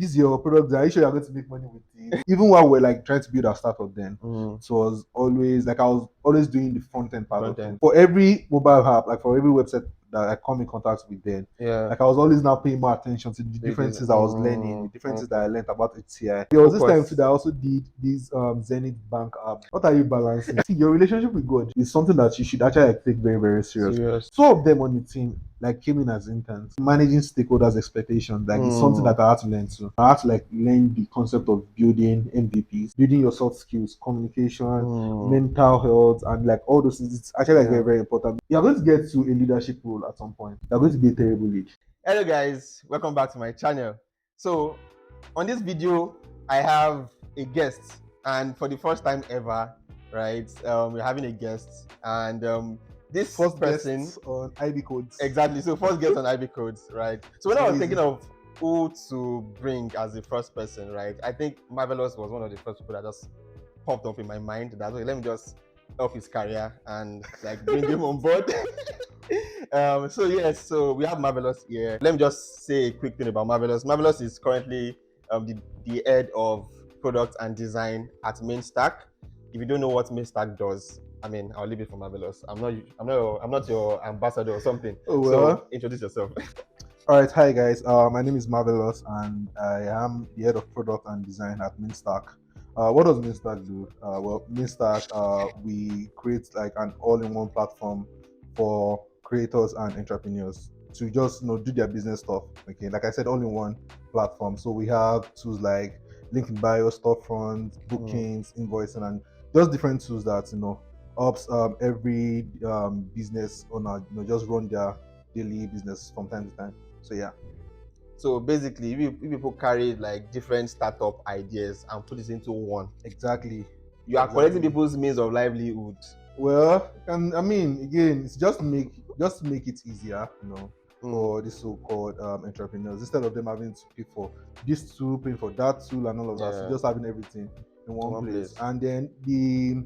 this is your product. Are you sure you're going to make money with it? Even while we're like trying to build our startup, then it was always like I was always doing the front end part of it. For every mobile app, like for every website that I come in contact with, then like I was always now paying more attention to the differences I was learning, the differences that I learned about HCI. There was this time too that I also did this Zenith Bank app. What are you balancing? See, your relationship with God is something that you should actually like, take very, very serious. Two of them on the team like came in as interns. Managing stakeholders' expectations, like it's something that I had to learn too. I had to like learn the concept of building MVPs, building your soft skills, communication, mental health, and like all those things. It's actually like very, very important. You're going to get to a leadership role at some point. You're going to be a terrible lead. Hello guys, welcome back to my channel. So on this video, I have a guest, and for the first time ever, right? We're having a guest, and this First person guest on Hybeecodes. Exactly. So first guest on Hybeecodes, right? So when I was thinking of who to bring as the first person, right? I think Marvelous was one of the first people that just popped up in my mind. That way, let me just help his career and like bring him on board. So yes, so we have Marvelous here. Let me just say a quick thing about Marvelous. Marvelous is currently the head of product and design at Mainstack. If you don't know what Mainstack does, I mean, I'll leave it for Marvelous. I'm not your ambassador or something. Oh, well. So introduce yourself. All right, hi guys. My name is Marvelous, and I am the head of product and design at Mainstack. What does Mainstack do? Well, Mainstack, we create like an all-in-one platform for creators and entrepreneurs to just do their business stuff. Okay, like I said, all-in-one platform. So we have tools like link in bio, storefront, bookings, invoicing, and just different tools that helps every business owner just run their daily business from time to time. So yeah. So basically, if people carry like different startup ideas and put it into one. Exactly. You are collecting people's means of livelihood. Well, and I mean, again, it's just make it easier, for the so-called entrepreneurs, instead of them having to pay for this tool, paying for that tool, and all of that. So just having everything in one place. And then the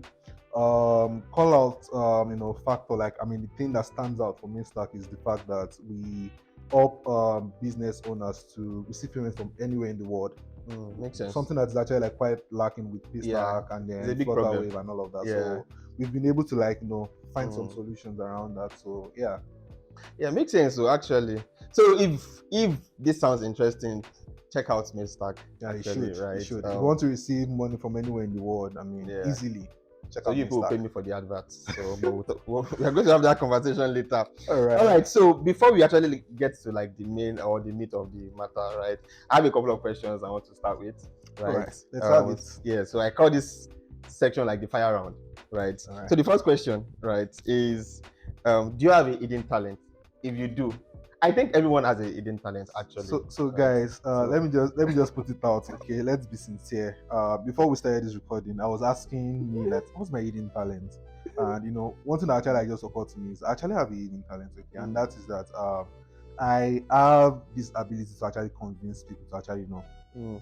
call out factor, like I mean, the thing that stands out for Mainstack is the fact that we help business owners to receive payments from anywhere in the world. Makes sense. Something that's actually like quite lacking with Paystack and then Flutterwave and all of that. So we've been able to like find some solutions around that. So yeah, makes sense. So actually, so if this sounds interesting, check out Mainstack. Yeah, you should. Right? You should. If you want to receive money from anywhere in the world, I mean, easily. So you people pay me for the adverts. So but we're going to have that conversation later. All right. So before we actually get to like the main or the meat of the matter, right? I have a couple of questions I want to start with. Right. All right. Let's have it. Yeah. So I call this section like the fire round. Right. So the first question, right, is do you have a hidden talent? If you do, I think everyone has a hidden talent actually. So guys, let me just put it out. Okay, let's be sincere. Before we started this recording, I was asking me like, what's my hidden talent? And one thing that actually like, just occurred to me is I actually have a hidden talent. Okay, and that is that I have this ability to actually convince people to actually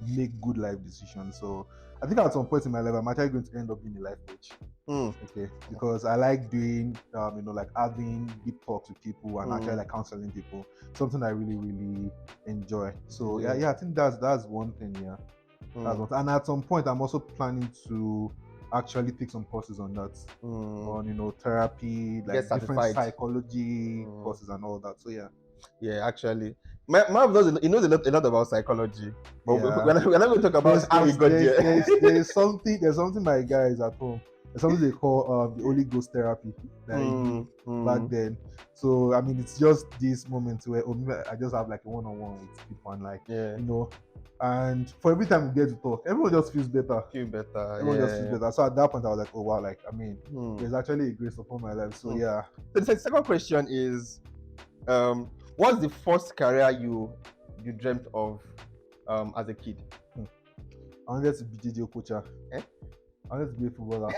make good life decisions. So I think at some point in my life, I'm actually going to end up being a life coach. Okay, because I like doing like having deep talks with people and actually like counseling people, something I really, really enjoy. So yeah, I think that's one thing. Yeah, that's one. And at some point, I'm also planning to actually take some courses on that, on therapy, like different psychology courses and all that. So yeah, actually, Marv knows he knows a lot about psychology, but we're not going to talk about how he got there. There's something my guys at home. There's something they call the Holy Ghost therapy that I did back then. So I mean, it's just this moment where I just have like a one-on-one with people and like and for every time we get to talk, everyone just feels better. Everyone just feels better. So at that point, I was like, oh wow, like I mean, there's actually a grace upon my life. So yeah. So the second question is, what's the first career you dreamt of as a kid? I wanted to be JJ Okocha. I wanted to be a footballer.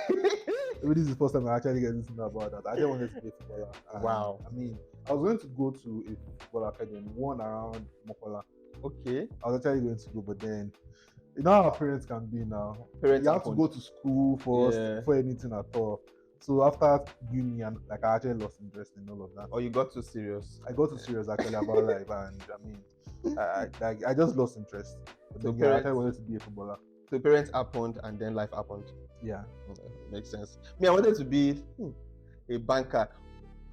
Maybe this is the first time I actually get to know about that. I just wanted to be a footballer. Wow. I mean, I was going to go to a football academy, one around Mokola. Okay. I was actually going to go, but then you know how our parents can be now. You have to go to school first for anything at all. So after uni, and like I actually lost interest in all of that. Or you got too serious? I got too serious actually about life, and I mean, I just lost interest. But So then, yeah, I actually parents, wanted to be a footballer. so parents happened and then life happened. Yeah. Okay, makes sense. Me, I wanted to be a banker.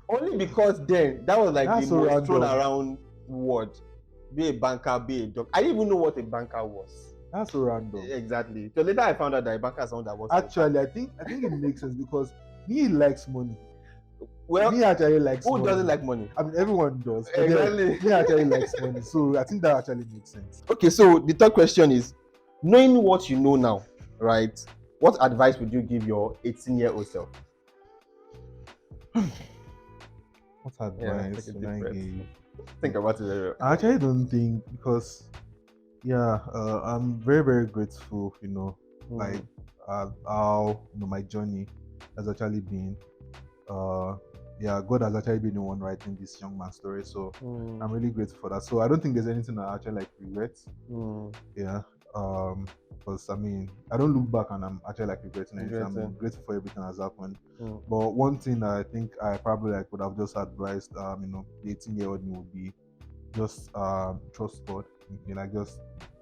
Only because then that was like That's the so most thrown random. around word. Be a banker, be a doctor. I didn't even know what a banker was. That's so random. Exactly. So later I found out that a banker is someone that works. Actually, I think it makes sense because me likes money. Well, Me actually likes who money. doesn't like money? I mean, everyone does. But Exactly. then, me actually likes money, so I think that actually makes sense. Okay, so the third question is, knowing what you know now, right? What advice would you give your 18-year-old self? What advice take a would deep I breath. give? Think about it very well. I actually don't think because, yeah, I'm very very grateful. Like how my journey has actually been. Yeah, God has actually been the one writing this young man's story, so I'm really grateful for that. So I don't think there's anything I actually like regret. Yeah, because I mean, I don't look back and I'm actually like regretting anything. I'm grateful for everything that's happened. But one thing that I think I probably like would have just advised, the 18-year-old me would be just trust God. Okay, like just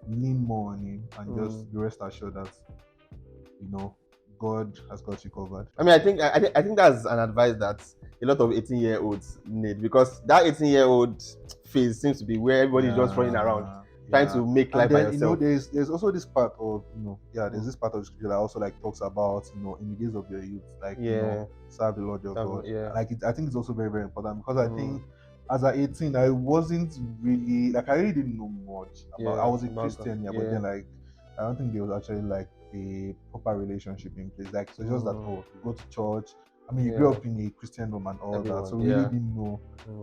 lean more on Him and just be rest assured that God has got you covered. I mean, I think that's an advice that a lot of 18-year-olds need, because that 18-year-old phase seems to be where everybody's just running around trying to make life by yourself. There's also this part of there's this part of scripture that also like talks about in the days of your youth, like serve the Lord your God. Like I think it's also very very important because I think as at 18 I wasn't really I really didn't know much about. I was a Christian, but then like I don't think there was actually like a proper relationship in place. Like so just that you go to church. I mean, you grew up in a Christian home and all that, so really didn't know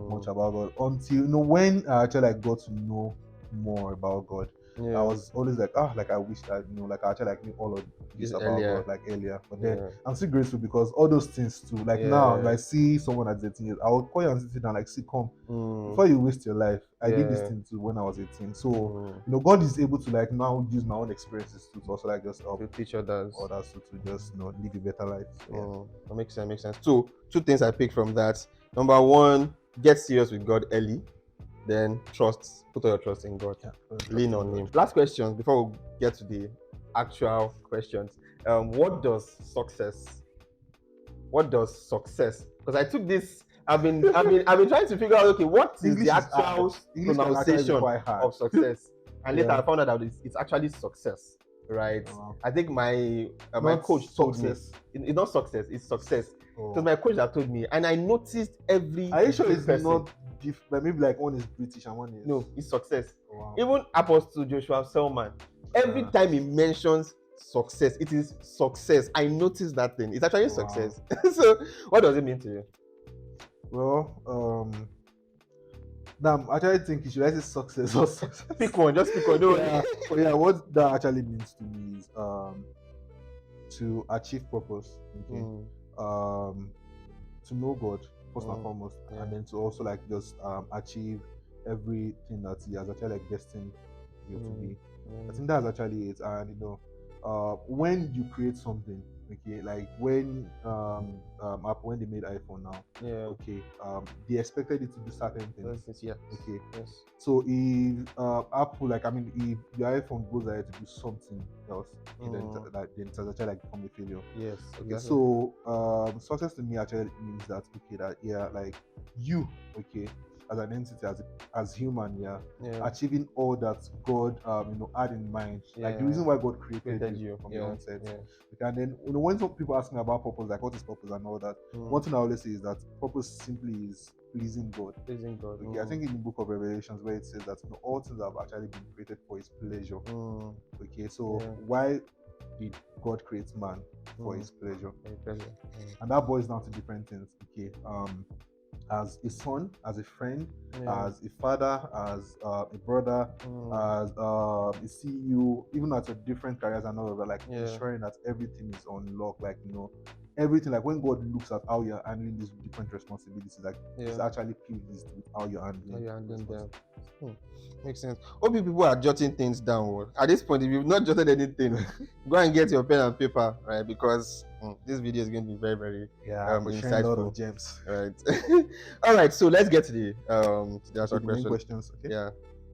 much about God until when I actually like got to know more about God. I was always like, like I wish that like I actually like knew all of this about God like earlier. But then I'm still grateful because all those things too. Like now, if I see someone at 18 years, I will call you and sit down like, see, come before you waste your life. I did this thing too when I was 18. So God is able to like now use my own experiences too to also like just help to teach others to just live a better life. So, that makes sense. So two things I picked from that. Number one, get serious with God early. Then trust, put all your trust in God. Lean on Him. Last question before we get to the actual questions. What does success? Because I took this. I've been trying to figure out. Okay, what is English the actual pronunciation of success? And later I found out that it's actually success, right? I think my coach told me it's not success. It's success. Because my coach that told me, and I noticed every. Are you sure it's not different? Maybe like one is British and one is. No, it's success. Even Apostle Joshua Selman, every time he mentions success, it is success. I noticed that thing. It's actually success. So, what does it mean to you? Well, I'm actually thinking, should I say success or success? Pick one, just pick one. What that actually means to me is to achieve purpose. Okay. To know God first and foremost, and then to also like just achieve everything that He has actually like destined you to be. I think that's actually it. And when you create something, okay, like when Apple, when they made iPhone now, okay, they expected it to do certain things. Okay. So if Apple, like I mean, if your iPhone goes ahead to do something else, then it has actually like become a failure. Yes. Okay. So success to me actually means that like you, okay, as an entity, as human, achieving all that God had in mind. Like the reason why God created you from the onset. And then when some people ask me about purpose, like what is purpose and all that, one thing I always say is that purpose simply is pleasing God. Okay, I think in the book of Revelations where it says that all things have actually been created for His pleasure. Okay, so why did God create man? For His pleasure. And that boils down to different things. Okay, as a son, as a friend, as a father, as a brother, as a CEO, even at your different careers and all of that, like ensuring that everything is on lock, like everything, like when God looks at how you're handling these different responsibilities, like it's actually pleased with how you're handling them. Makes sense. Hope people are jotting things down. At this point, if you've not jotted anything, go and get your pen and paper, right? Because this video is going to be very, very insightful. A lot of gems. Right. All right. So let's get to the actual questions. Okay. Yeah.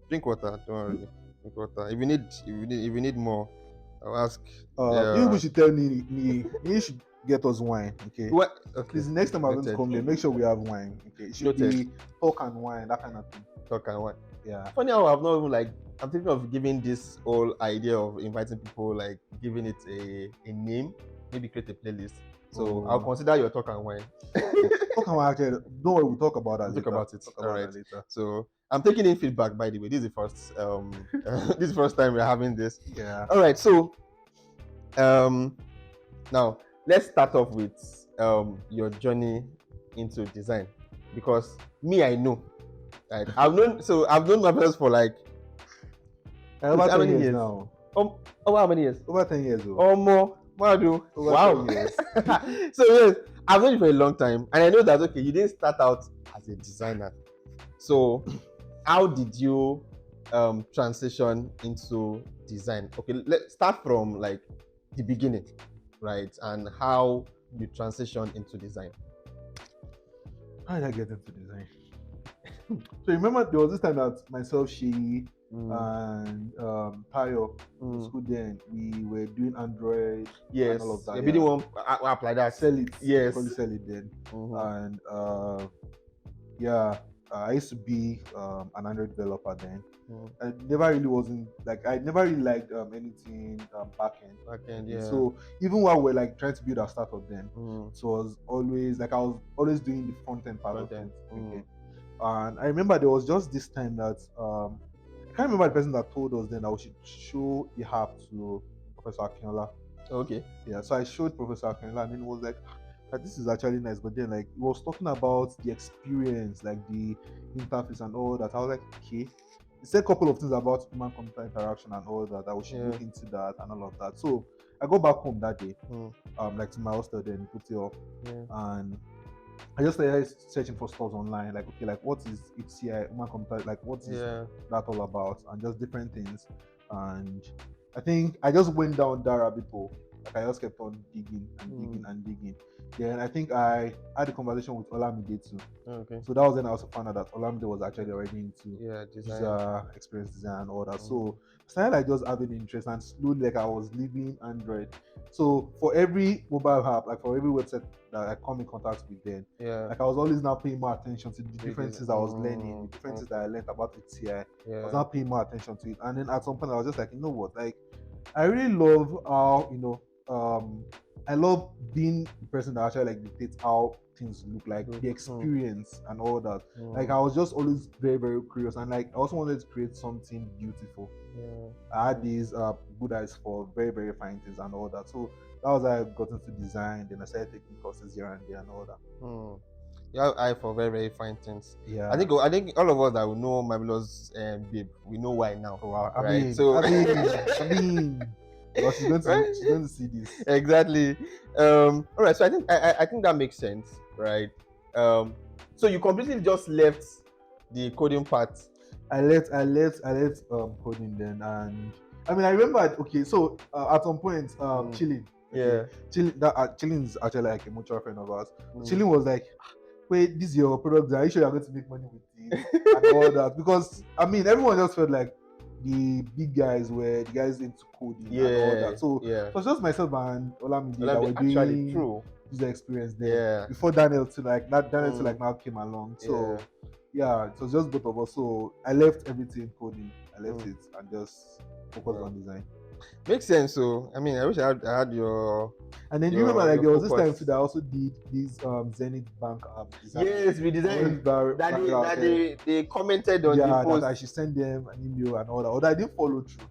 Drink water. Don't worry. water. If you need more, I'll ask. You people should tell me you should get us wine, okay? What? Okay. Please, next time I'm going to Noted. come here, make sure we have wine, okay? It should be talk and wine, that kind of thing. Talk and wine. Yeah. Funny how I've not even like, I'm thinking of giving this whole idea of inviting people, like giving it a name, maybe create a playlist. So I'll consider your talk and wine. Talk and wine, actually, don't worry, we'll talk about that later. Talk about it. All right. Later. So I'm taking in feedback, by the way. This is the first this is the first time we're having this. Yeah. All right. So now let's start off with your journey into design, because me, I know, right? I've known Marvelous for like over 10 years now. Over how many years? Over 10 years. Or more. Wow. 10 years. So yes, I've known you for a long time, and I know that okay, you didn't start out as a designer. So how did you transition into design? Okay, let's start from like the beginning, right? And how you transition into design. How did I get into design? So remember there was this time that myself, she and Tayo, school then, we were doing Android and all of that. We didn't want to apply that. Sell it. Yes. Probably sell it then. And I used to be an Android developer then. I never really wasn't like, I never really liked anything backend. Yeah. So even while we're like trying to build our startup then, so I was always doing the front end part of it. Okay. And I remember there was just this time that I can't remember the person that told us then that we should show the app to Professor Akinola. Okay. Yeah, so I showed Professor Akinola, and then he was like, this is actually nice, but then like he was talking about the experience, like the interface and all that. I was like, okay. He said a couple of things about human-computer interaction and all that, that we should look into that and all of that. So I go back home that day, like to my hostel then, put it up, and I just started searching for stores online, like okay, like what is HCI, human computer, like what is that all about, and just different things. And I think I just went down that rabbit hole. Like I just kept on digging and digging. Then I think I had a conversation with Olamide too. Okay. So that was when I also found out that Olamide was actually already into design, experience design and all that. So I started like just having interest, and slowly like I was leaving Android. So for every mobile app, like for every website that I come in contact with then, like I was always now paying more attention to the differences I was learning, the differences that I learned about HCI. I was now paying more attention to it. And then at some point I was just like, you know what, like I really love how, I love being the person that actually like dictates how things look, like the experience and all that. Like I was just always very, very curious, and like I also wanted to create something beautiful. I had these good eyes for very, very fine things and all that. So that was how I got into design. Then I started taking courses here and there and all that. You have eye for very, very fine things. Yeah. I think all of us that will know Marvelous Babe, we know why now. Oh, wow. Right? I mean, well, she's going to see this. Exactly. All right. So I think that makes sense, right? So you completely just left the coding part. I left coding then, and I mean I remember. Okay, so at some point, Chilling. Okay, Chilling is actually like a mutual friend of ours. Chilling was like, wait, this is your product. Are you sure you're going to make money with this and all that? Because I mean everyone just felt like the big guys were the guys into coding and all that. So it was just myself and Olamide that were doing user experience there. Before Daniel to now came along. So it was just both of us. So I left everything coding. I left it and just focused on design. Makes sense. So I mean, I wish I had your. And then you remember, like there was this time too that I also did this Zenith Bank design. Yes, we designed that they commented on the post. That I should send them an email and all that. Although I didn't follow through.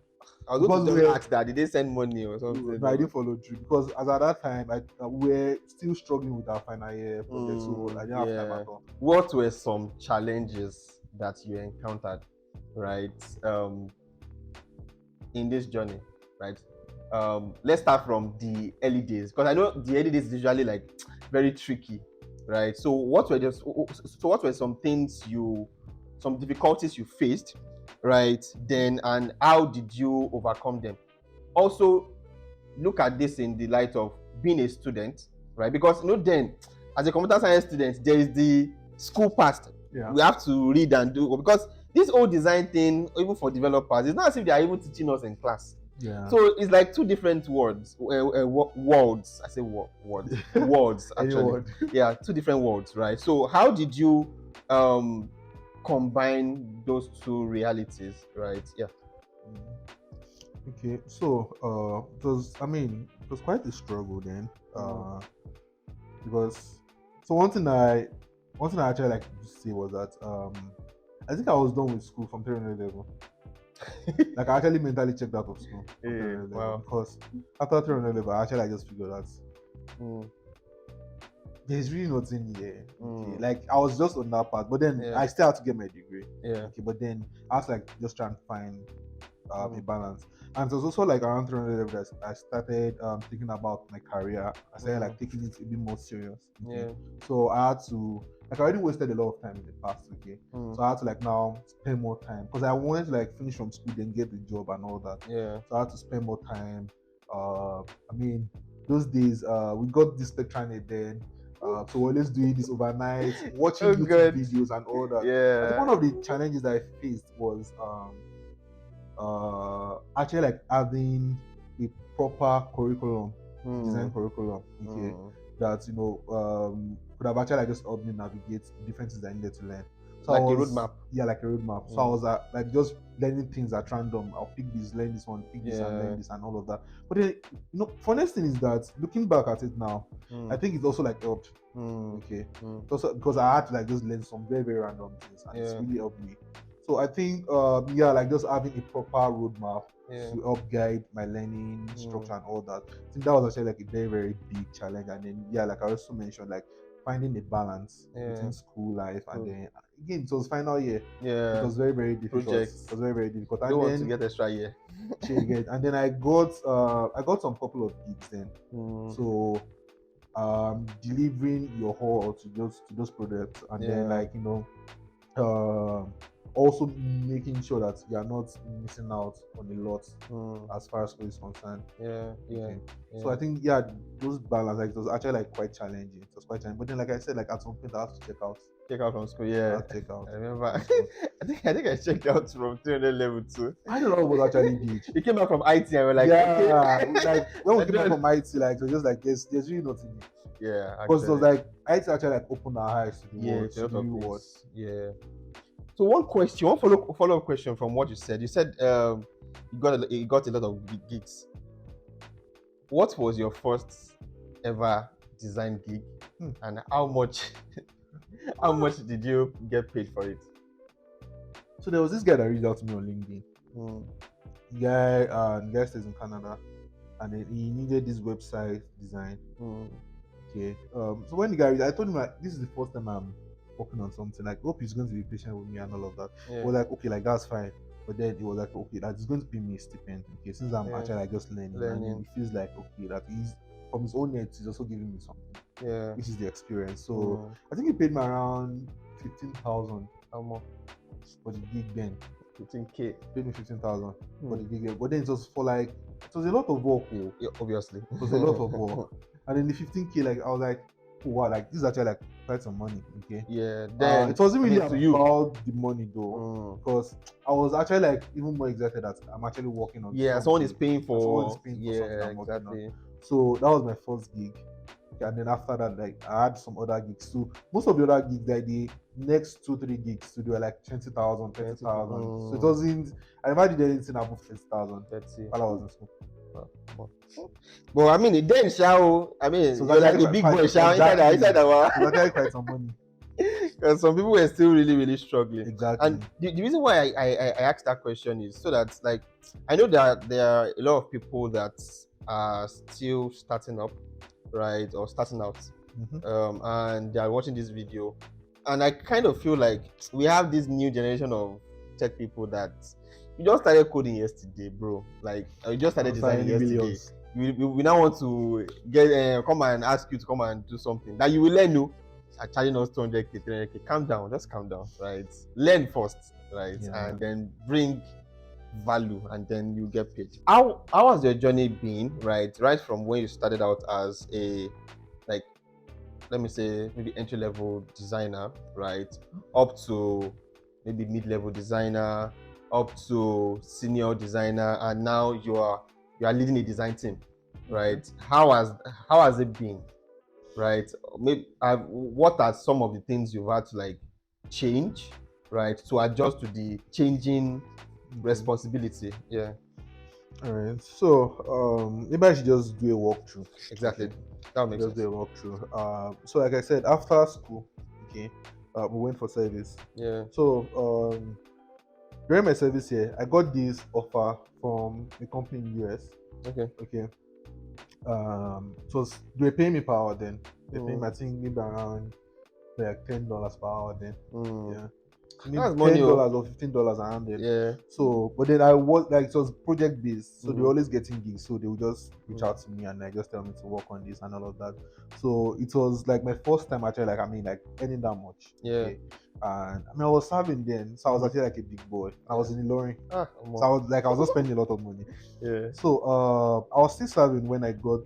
I was going to ask that. Did they send money or something? No, I didn't follow through because as at that time, we were still struggling with our final year project, so I didn't have time at all. What were some challenges that you encountered, right, in this journey, right? Let's start from the early days, because I know the early days is usually like very tricky, right? So what were some difficulties you faced, right? Then, and how did you overcome them? Also, look at this in the light of being a student, right? Because then as a computer science student, there is the school part. We have to read and do, because this whole design thing, even for developers, it's not as if they are even teaching us in class. Yeah. So it's like two different words, words. I say words, words Any actually. word. Yeah, two different words, right? So how did you combine those two realities, right? Yeah. Okay, so it was quite a struggle then. Because so one thing I actually like to say was that I think I was done with school from 300 level. Like I actually mentally checked out of school from 300 level Wow. because after 300 level I actually just figured out there's really nothing here. Okay. Like I was just on that part, but then I still had to get my degree. Yeah. Okay, but then I was like just trying to find a balance. And it was also like around 300 level that I started thinking about my career. I started like taking it a bit more serious. Okay? Yeah. So I had to like I already wasted a lot of time in the past. Okay, so I had to like now spend more time because I wanted to like finish from school then get the job and all that. Yeah. So I had to spend more time. I mean, those days we got this lecture then. So we're always doing this overnight, watching YouTube videos and all that. Yeah. I think one of the challenges that I faced was actually like having a proper curriculum, design curriculum, okay, that could have actually like just helped me navigate the different things I needed to learn. So like a roadmap. Yeah, like a roadmap. So I was like just learning things at random. I'll pick this, learn this one, pick this and learn this and all of that. But then, funniest thing is that looking back at it now, I think it's also like helped. Okay. Also because I had to like just learn some very, very random things and it's really helped me. So I think like just having a proper roadmap to help guide my learning structure and all that. I think that was actually like a very, very big challenge. And then like I also mentioned, like finding a balance between school life and then again it was final year. Yeah. It was very, very difficult. Projects. It was very, very difficult. You don't want to get extra year. And then I got some couple of gigs then. So delivering your whole to those products and then like also making sure that you are not missing out on a lot as far as school is concerned. So I think those balance, like it was actually like quite challenging. It was quite challenging. But then like I said, like at some point I have to check out from school. Yeah. Check out. I remember. I think I checked out from 300 level too. I don't know what was actually did. You came back from IT and we're like, like when we came back from IT, like it was just like there's really nothing. Yeah. Because it was like IT actually like opened our eyes to the world, to the new world. Yeah. So one follow-up question from what you said. You said you got a lot of gigs. What was your first ever design gig, and how much did you get paid for it? So there was this guy that reached out to me on LinkedIn. The guy stays in Canada, and then he needed this website design. Okay. So when the guy, I told him like this is the first time I'm working on something. Like, hope he's going to be patient with me and all of that. He was like, okay, like that's fine. But then he was like, okay, that is going to pay me a stipend. Okay, since I'm actually like just learning. And then he feels like okay that he's from his own net, he's also giving me something. Yeah. Which is the experience. So I think he paid me around 15,000. How much? For the gig then. 15K. Paid me 15,000 for the gig. But then it was for like it was a lot of work. Yeah, obviously. It was a lot of work. And then the 15K, like I was like, oh wow, like this is actually like quite some money. Okay. Yeah. Then it wasn't really about the money though, because I was actually like even more excited that I'm actually working on. Yeah, someone is paying for. Something I'm working on. So that was my first gig. Okay, and then after that, like I had some other gigs too. Most of the other gigs, like the next 2-3 gigs to do like 20,000, 30,000. So it wasn't. I never did anything above 30,000 while I was in school. But I mean, then so you're like a big boy, inside our. That's quite some money. Because some people were still really, really struggling. Exactly. And the reason why I asked that question is so that like I know that there are a lot of people that are still starting up, right, or starting out, and they are watching this video, and I kind of feel like we have this new generation of tech people that you just started coding yesterday, bro. Like you just started designing yesterday. We now want to get come and ask you to come and do something that you will learn. No, are charging us 200K, 300K. Calm down, just calm down, right? Learn first, right, and then bring value, and then you get paid. How has your journey been, right? Right from when you started out as a like, let me say maybe entry level designer, right, up to maybe mid-level designer up to senior designer, and now you are leading a design team, right? How has it been, right? Maybe what are some of the things you've had to like change, right, to adjust to the changing responsibility? Yeah, All right. So maybe I should just do a walkthrough. exactly. Okay. That makes Just sense. do a walkthrough. So like I said, after school, okay, we went for service. Yeah. So during my service here, I got this offer from a company in US. Okay. Okay. They were paying me per hour then. They paying me, Mm. I think maybe around like $10 per hour then. Mm. Yeah. Maybe That's money, oh. $10 or $15 around then. Yeah. So, but then I was like, it was project based, so they were Mm. always getting gigs. So they would just reach out to me and like just tell me to work on this and all of that. So it was like my first time actually, like like earning that much. Yeah. Okay. And I was serving then, so I was Mhm. actually like a big boy. I was in Ilorin, Ah, so I was not spending a lot of money. yeah. So I was still serving when I got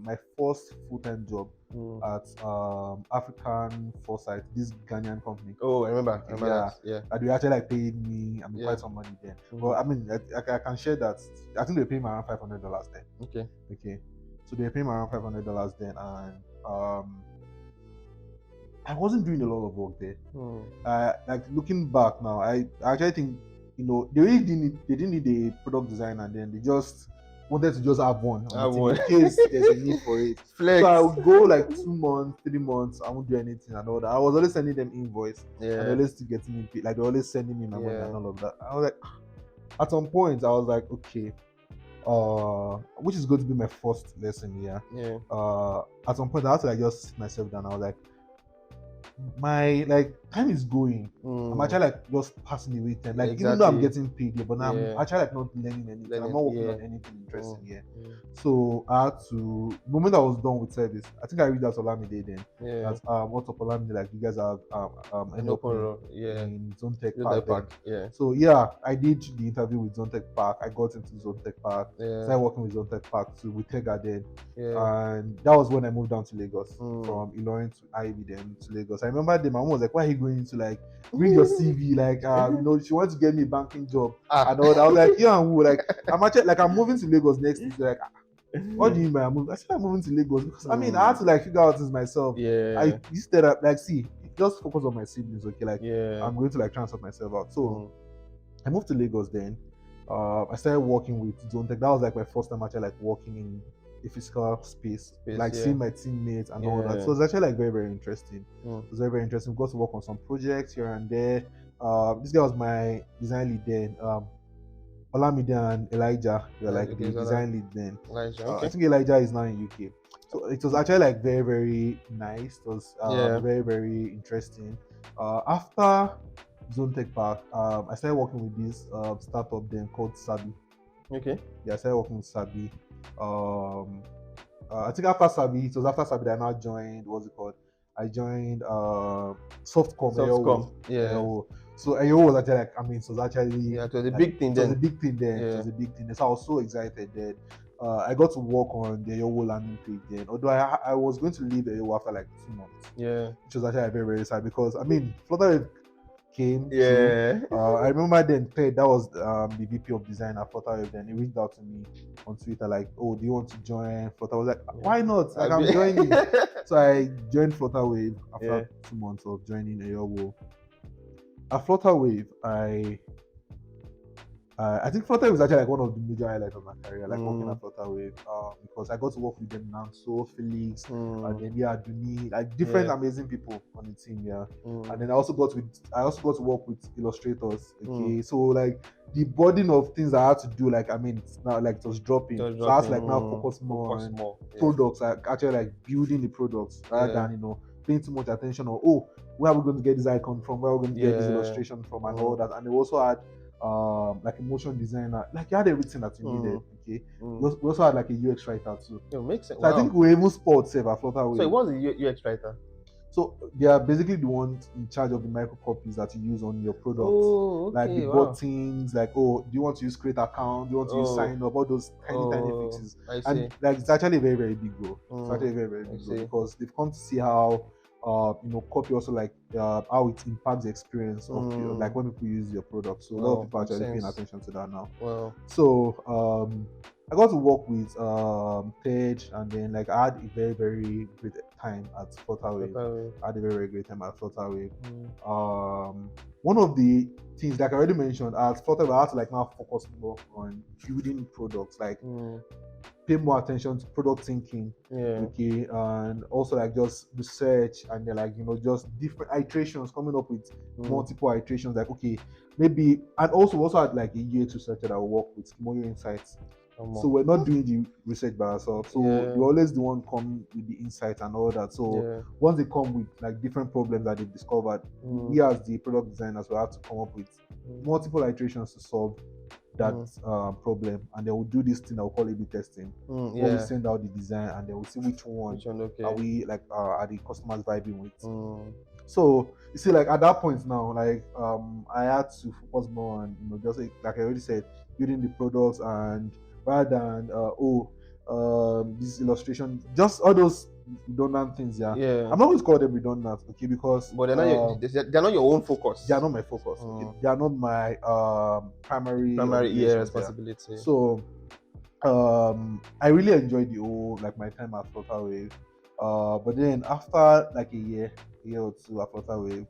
my first full-time job Mm. at African Foresight, this Ghanaian company. Oh, I remember. Yeah, That. Yeah. and they actually like paid me, Yeah. quite some money then. Mhm. Well, I can share that. I think they paid me around $500 then. Okay. Okay, so they paid me around $500 then, and I wasn't doing a lot of work there. Like looking back now, I actually think they really didn't need a product designer, and then they just wanted to just have one on the team in case there's a need for it. Flex. So I would go like 2 months, 3 months, I won't do anything and all that. I was always sending them invoice, and Yeah. they always still getting me paid. Like they're always sending me my money Yeah. and all of that. I was like, at some point, I was like, okay, which is going to be my first lesson here. Yeah. At some point, I had to like just sit myself down. I was like, my like time is going. I'm actually like just passing away time. Like even though I'm getting paid here, but now I'm actually like not learning anything. I'm not working on anything interesting here. So I had to. The moment I was done with service, I think I read out Olamide then. That's what's up Olamide, like you guys have an opening in Zone Tech Park. Yeah. So yeah, I did the interview with Zone Tech Park. I got into Zone Tech Park. Started working with Zone Tech Park too with Tega then. And that was when I moved down to Lagos from Ilorin to Ivy then to Lagos. I remember my mom was like, "Why are you going to like read your CV? Like, she wants to get me a banking job and all that." I was like, "Yeah, and who? Like, I'm actually like I'm moving to Lagos next week." Like, what do you mean by I'm moving? I said I'm moving to Lagos because I had to like figure out things myself. I instead of like just focus on my siblings, okay? Like, I'm going to like transfer myself out. So I moved to Lagos then. I started working with Zone Tech. That was like my first time actually like working in a physical space, like seeing my teammates and all that. So it was actually like very, very interesting. It was very, very interesting. We got to work on some projects here and there. This guy was my design lead then. Olamide and Elijah were like the design lead then. I think Elijah is now in UK. So it was actually like very, very nice. It was very, very interesting. After Zone Tech Park, I started working with this startup then called Sabi. Okay. Yeah, I started working with Sabi. I think after Sabi, it was after Sabi that I now joined, what's it called? I joined Softcom. Yeah. So AO was actually like, it was actually it was a big thing then. It was a big thing then. It was a big thing. So I was so excited then. I got to work on the AO landing page then. Although I was going to leave AO after like 2 months. Yeah. Which was actually very, very sad because Flutterwave came. I remember then Ted, that was the VP of design at Flutterwave, then he reached out to me on Twitter like, "Oh, do you want to join Flutter?" I was like, "Why not? Like, I'm joining." So I joined Flutterwave after 2 months of joining AOO. At Flutterwave, I think Flutterwave was actually like one of the major highlights of my career, like working at Flutterwave, because I got to work with them now, so Felix, and then Duni, like different amazing people on the team, and then I also got to work with illustrators. Okay, so like the burden of things I had to do, like it's now like it was dropping, so I had to like now focus more on products, like actually like building the products rather than paying too much attention on where are we going to get this icon from, where are we going to get this illustration from, and all that. And they also had like a motion designer, like you had everything that you needed. Okay, we also had like a UX writer too. Makes sense. So I think we even sport save at Flutterwave. So it was a UX writer. So they are basically the ones in charge of the micro copies that you use on your products, like the buttons, like do you want to use create account, do you want to use sign up, all those tiny fixes. And like it's actually a very, very big role. It's actually a very, very big role because they've come to see how copy also like how it impacts the experience of like when people use your product. So a lot of people are actually paying attention to that now. Wow. So I got to work with Tej, and then like I had a very very great time at Flutterwave. I had a very very great time at Flutterwave. One of the things, like I already mentioned, at Flutterwave I had to like now focus more on building products, like pay more attention to product thinking, okay, and also like just research, and then like just different iterations, coming up with multiple iterations, like okay, maybe, and also had like a UX researcher that will work with more insights. So we're not doing the research by ourselves. So you're always the one coming with the insights and all that. So once they come with like different problems that they've discovered, we as the product designers will have to come up with multiple iterations to solve that problem, and then we'll do this thing that we call A/B testing. Where we send out the design, and then we'll see which one are we like are the customers vibing with. So you see, like at that point now, like I had to focus more on just like I already said, building the products, and rather than this illustration, just all those redundant things. I'm not going to call them redundant, okay, because but they're not your own focus. They are not my focus. Okay? They are not my primary responsibility. So I really enjoyed the whole like my time at Flutterwave. But then after like a year or two at Flutterwave,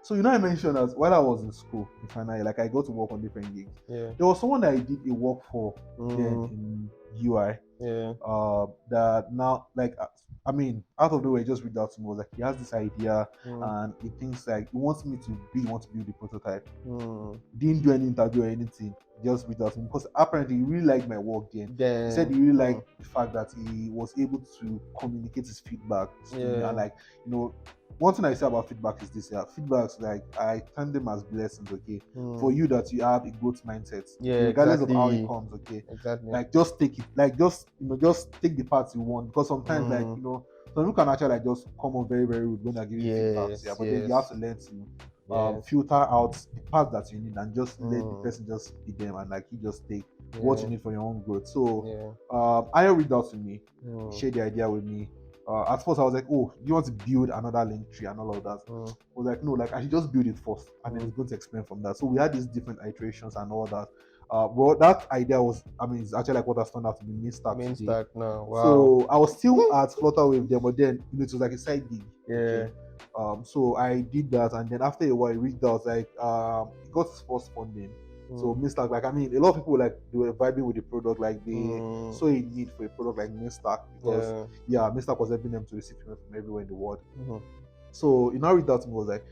so I mentioned that while I was in school in final year, like I got to work on different gigs. There was someone that I did a work for then in UI. That now, like, I mean, out of the way, just reached out to me, was like, he has this idea, and he thinks like he wants me to build the prototype. Didn't do any interview or anything, just reached out to me because apparently he really liked my work then. He said he really liked the fact that he was able to communicate his feedback to me, and like one thing I say about feedback is this: feedbacks, like I turn them as blessings, okay, for you that you have a growth mindset, regardless of how it comes, okay. Like just take it, like just take the parts you want, because sometimes like some people can actually like just come on very very rude when they're giving feedbacks, but then you have to learn to filter out the parts that you need and just let the person just be them, and like you just take what you need for your own growth. So I reached out to me, shared the idea with me. At first I was like, oh, do you want to build another link tree and all of that? I was like, no, like I should just build it first, and then it's going to explain from that. So we had these different iterations and all that. Well, that idea was, it's actually like what has turned out to be Mainstack now. Wow. So I was still at Flutterwave there, but then it was like a side gig. So I did that, and then after a while, I reached out, like he got his first funding. So Mainstack, like a lot of people like they were vibing with the product, like they saw a need for a product like Mainstack, because Mainstack was helping them to receive payment from everywhere in the world. So he now reached out to me, was like,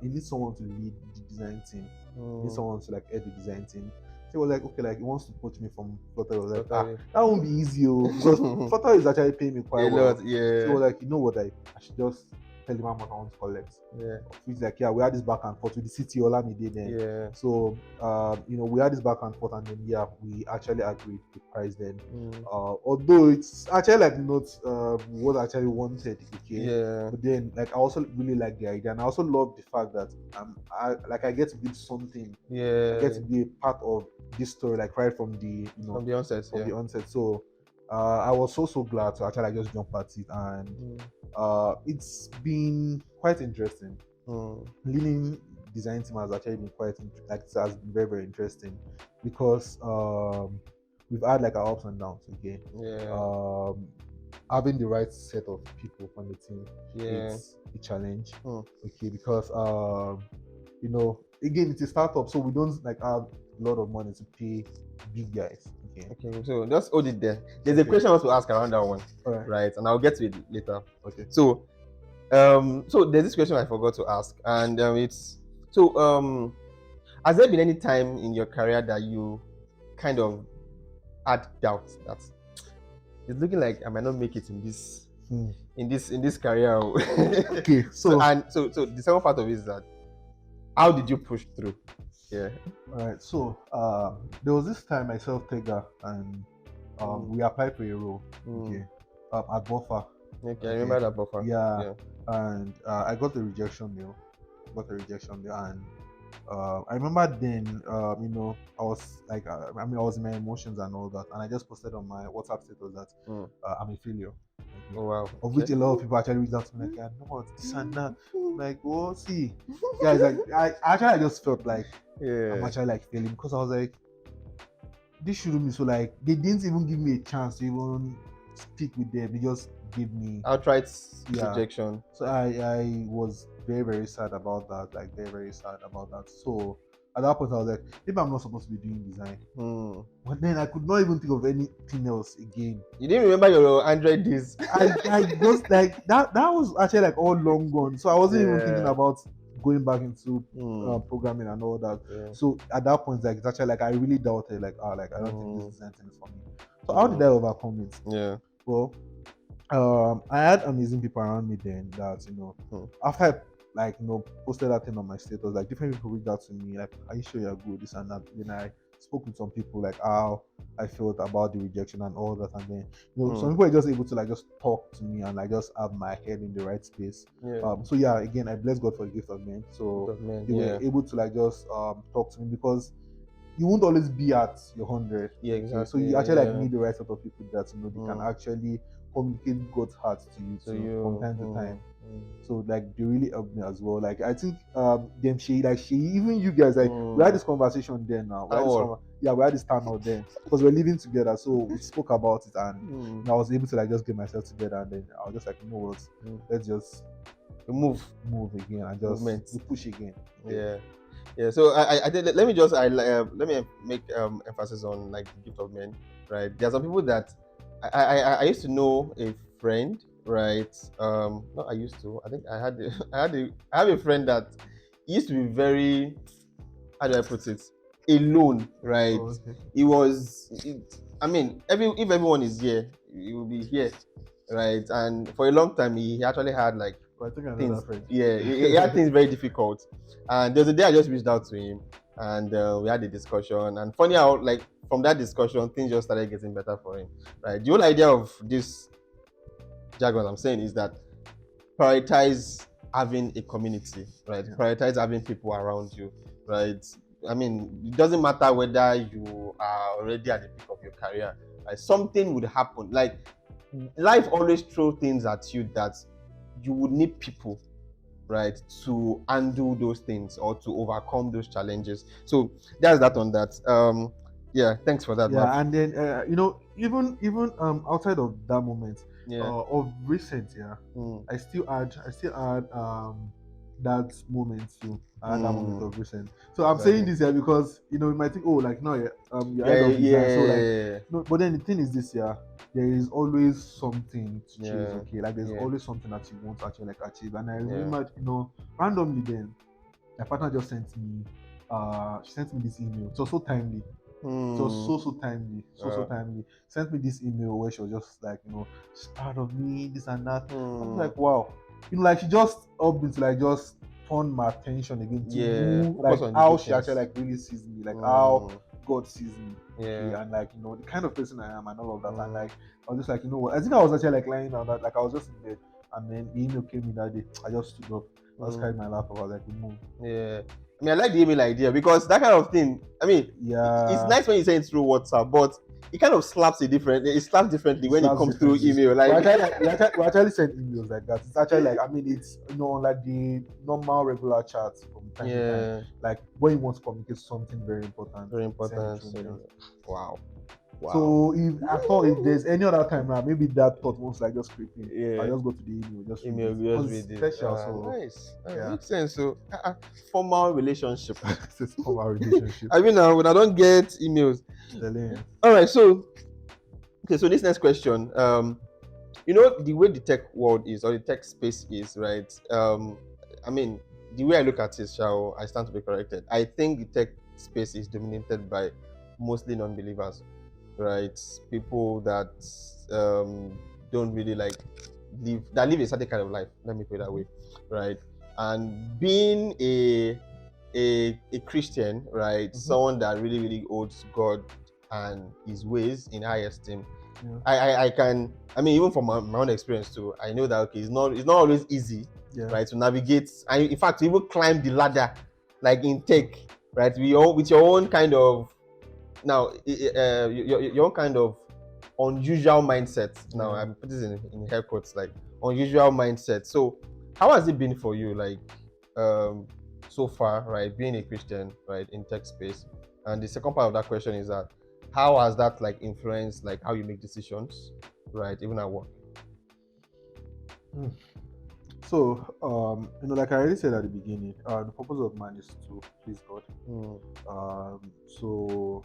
he needs someone to lead the design team. He needs someone to like head the design team. So he was like, okay, like he wants to poach me from Flutter. I was like, that won't be easy, because Flutter is actually paying me quite well. So he was like, you know what, I should just tell him how much I want to collect. He's like, we had this back and forth with the city Olamide then. So we had this back and forth, and then we actually agreed the price then. Although it's actually like not what I actually wanted, okay. But then like I also really like the idea, and I also love the fact that I get to build something. I get to be a part of this story, like right from the from the onset. The onset. So I was so glad to actually just jump at it, and it's been quite interesting. Leading design team has actually been quite it has been very very interesting, because we've had like our ups and downs, okay. Having the right set of people on the team, it's a challenge, okay, because again, it's a startup, so we don't like have a lot of money to pay big guys. Okay, so just hold it there. There's a question I want to ask around that one, right? And I'll get to it later. Okay. So there's this question I forgot to ask, and it's has there been any time in your career that you kind of had doubts that it's looking like I might not make it in this in this career? Okay. So the second part of it is that how did you push through? All right. So there was this time I self-taker, and we applied for a role. Okay. At Buffer. Okay, I remember that Buffer. And I got the rejection mail. And I remember then, I was like, I was in my emotions and all that, and I just posted on my WhatsApp status that I'm a failure. Okay. Oh wow. Of which a lot of people actually reached out to me like, yeah, no, what this and that. Like, well, see, guys, like, I just felt like I'm Yeah. actually like failing because I was like, this shouldn't be so. Like, they didn't even give me a chance to even speak with them. They just gave me Outright yeah. rejection. So I was very, very sad about that. Like, very, very sad about that. So at that point I was like, maybe I'm not supposed to be doing design. But then I could not even think of anything else again. You didn't remember your Android days. I just like that was actually like all long gone. So I wasn't even thinking about going back into programming and all that. Yeah. So at that point, like, it's actually like I really doubted, like, I don't think this design thing is for me. So how did I overcome it? Yeah. Well, I had amazing people around me then that, after I, like, posted that thing on my status, like, different people reached out to me, like, are you sure you're good, this and that. Then I spoke with some people, like, how I felt about the rejection and all that. And then, some people were just able to, like, just talk to me and, like, just have my head in the right space. Yeah. So yeah, again, I bless God for the gift of men. So they were able to, like, just talk to me, because you won't always be at your 100. Yeah, exactly. So you actually like need the right sort of people that they can actually communicate God's heart to you from time to time. So like they really helped me as well. Like I think them she even you guys, like, we had this conversation then now. We had this time out then because we're living together. So we spoke about it, and I was able to, like, just get myself together, and then I was just like, you know what, let's just move again and just push again. Yeah, so I did. Let me just let me make emphasis on, like, the gift of men, right? There are some people that I used to know a friend, right? Not I used to. I think I have a friend that used to be very, how do I put it, alone, right? Oh, okay. If everyone is here, he will be here, right? And for a long time, he actually had, like, I think I know things. that friend. Yeah, he had things very difficult. And there was a day I just reached out to him, and we had a discussion. And funny how, like, from that discussion, things just started getting better for him, right? The whole idea of this jargon I'm saying is that prioritize having a community, right? Yeah. Prioritize having people around you, right? I mean, it doesn't matter whether you are already at the peak of your career, right? Something would happen. Like, life always throws things at you that you would need people, right, to undo those things or to overcome those challenges. So that's that on that. Yeah, thanks for that. Yeah, Map. and then even outside of that moment, of recent, I still had that moment too. That moment of recent. So I'm saying this here because you might think, oh, like, no, you're ahead of design. So like, no, but then the thing is this year, there is always something to chase. Okay, like there's always something that you want to actually, like, achieve. And I remember, randomly then, my partner just sent me. She sent me this email. It was so timely. It was so timely, so timely. Sent me this email where she was just like, she's proud of me, this and that. I was like, wow, like, she just helped me to, like, just turn my attention again to like how she actually, like, really sees me, like how God sees me, okay? And like, the kind of person I am and all of that. And like, I was just like, I think I was actually, like, lying down that, like, I was just in bed, and then the email came in that day. I just stood up, I just carried my laptop, I was like, move. Yeah. I mean, I like the email idea because that kind of thing, I mean, it's nice when you say it through WhatsApp, but it kind of slaps differently when it comes through email. Like, we actually send emails like that. It's actually like, I mean, it's like the normal regular chat from time to time. Like, when you want to communicate something very important. Wow. So if there's any other time now, maybe that thought wants, like, just creep in. I just go to the email, just read it. Special, so nice. Makes sense. So formal relationship. It's formal relationship. I mean, when I don't get emails. All right. So this next question. The way the tech world is, or the tech space is, right? I mean, the way I look at it, I stand to be corrected. I think the tech space is dominated by mostly non-believers. Right, people that don't really live a certain kind of life. Let me put it that way, right? And being a Christian, right, someone that really, really holds God and His ways in high esteem. I can. I mean, even from my own experience too, I know that it's not always easy, right, to navigate. In fact, to even climb the ladder like in tech, right? We all with your own kind of now, your own kind of unusual mindset. Now, Yeah. I'm putting this in hair quotes, like unusual mindset. So, how has it been for you, like, so far, right? Being a Christian, right, in tech space. And the second part of that question is that how has that like influenced like how you make decisions, right, even at work? Mm. So, like I already said at the beginning, the purpose of man is to please God. Mm, So,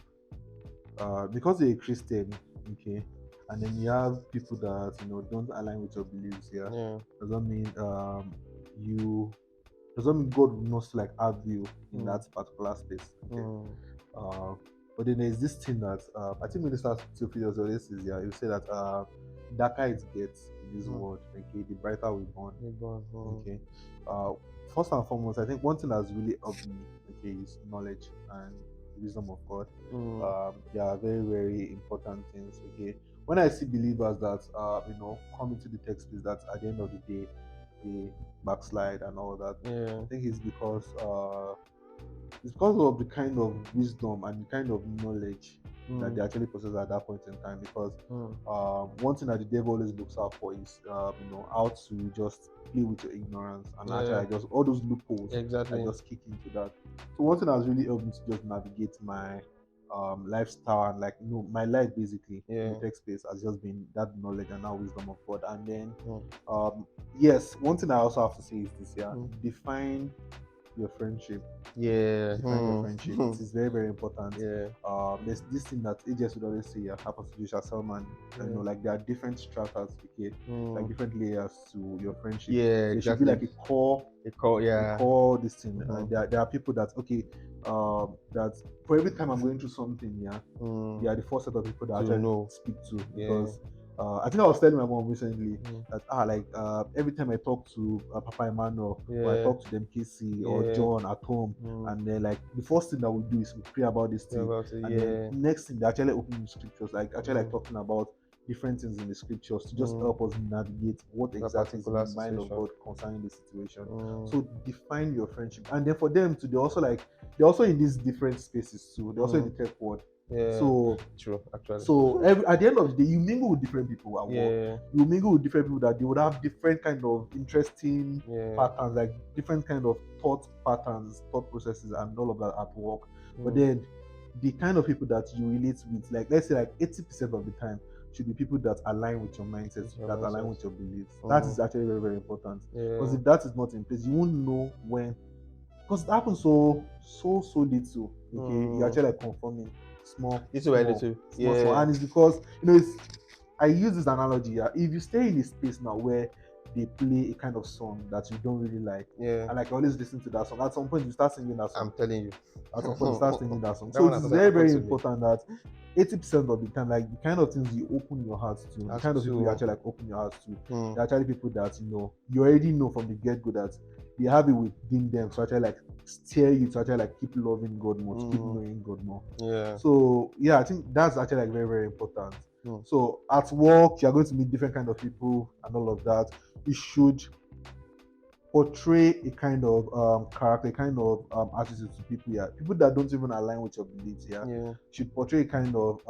because you're a Christian, okay, and then you have people that don't align with your beliefs, yeah, yeah. doesn't mean you doesn't mean God will not like have you in Mm, that particular space, okay. mm, Uh, but then there's this thing that I think Minister Theophilus always says, yeah, you say that darker it gets in this mm, world, okay, the brighter we burn, mm, okay. Uh, First and foremost, I think one thing that's really helped me, okay, is knowledge and wisdom of God. mm, They are very, very important things, okay. When I see believers that come into the tech space that at the end of the day they backslide and all that, yeah. I think it's because of the kind of wisdom and the kind of knowledge that Mm, they actually possess at that point in time. Because mm, one thing that the devil always looks out for is how to just play with your ignorance and actually yeah. like, just all those loopholes that Exactly. just kick into that. So one thing that's really helped me to just navigate my lifestyle and like my life basically in the Yeah. tech space has just been that knowledge and now wisdom of God. And then Mm, um yes, one thing I also have to say is this, yeah, mm. define your friendship. Yeah. Define your friendship. It is very, very important. Yeah. There's this thing that AJS would always say, yeah, happens to Joshua Selman. Yeah. Like there are different stratas, okay, like Mm. different layers to your friendship. Yeah, There should be exactly. like a core, They call, yeah. this thing. Mhm. There are people that okay, that for every time I'm going through something, yeah, they Mm. are the first set of people that I To actually know. speak to. Yeah. Because I think I was telling my mom recently Mm. that every time I talk to Papa Emmanuel or I Yeah. talk to them Casey or Yeah. John at home, Mm. and then like the first thing that we do is we pray about this Yeah, thing, about it. and then Yeah. next thing they actually open the scriptures, like actually like Mm. talking about different things in the scriptures to just Mm. help us navigate what That exactly is in particular the mind of situation. God concerning the situation. Mm. So define your friendship, and then for them to they're also in these different spaces too. They're also in the Mm. tech world. Yeah. So True, actually. at the end of the day, you mingle with different people at work. Yeah. You mingle with different people that they would have different kind of interesting Yeah. patterns, like different kind of thought patterns, thought processes, and all of that at work. But Mm. then the kind of people that you relate with, like let's say like 80% of the time, should be people that align with your mindset, It's your that align mindset. with your beliefs. That Mm. is actually very, very important. Because Yeah. if that is not in place, you won't know when, because it happens so little. Okay, you Mm. actually like confirming small, Little by small, little. small, small, Yeah. and it's because it's. I use this analogy. Yeah, if you stay in a space now where they play a kind of song that you don't really like, Yeah. and like always listen to that song, at some point you start singing that I'm song. telling you. At some point you start singing that song. That So one it has is also very, happened very to me. important that 80% of the time, like the kind of things you open your heart to, the That's kind of people you too. actually like open your heart to, Mm. they're actually people that you already know from the get-go that they have it within them to actually like steer you to actually like keep loving God more, to keep knowing God more. Yeah. So yeah, I think that's actually like very, very important. Mm. So at work, you're going to meet different kind of people and all of that. You should portray a kind of character, a kind of attitude to people. Yeah, people that don't even align with your beliefs. Yeah, Yeah. should portray a kind of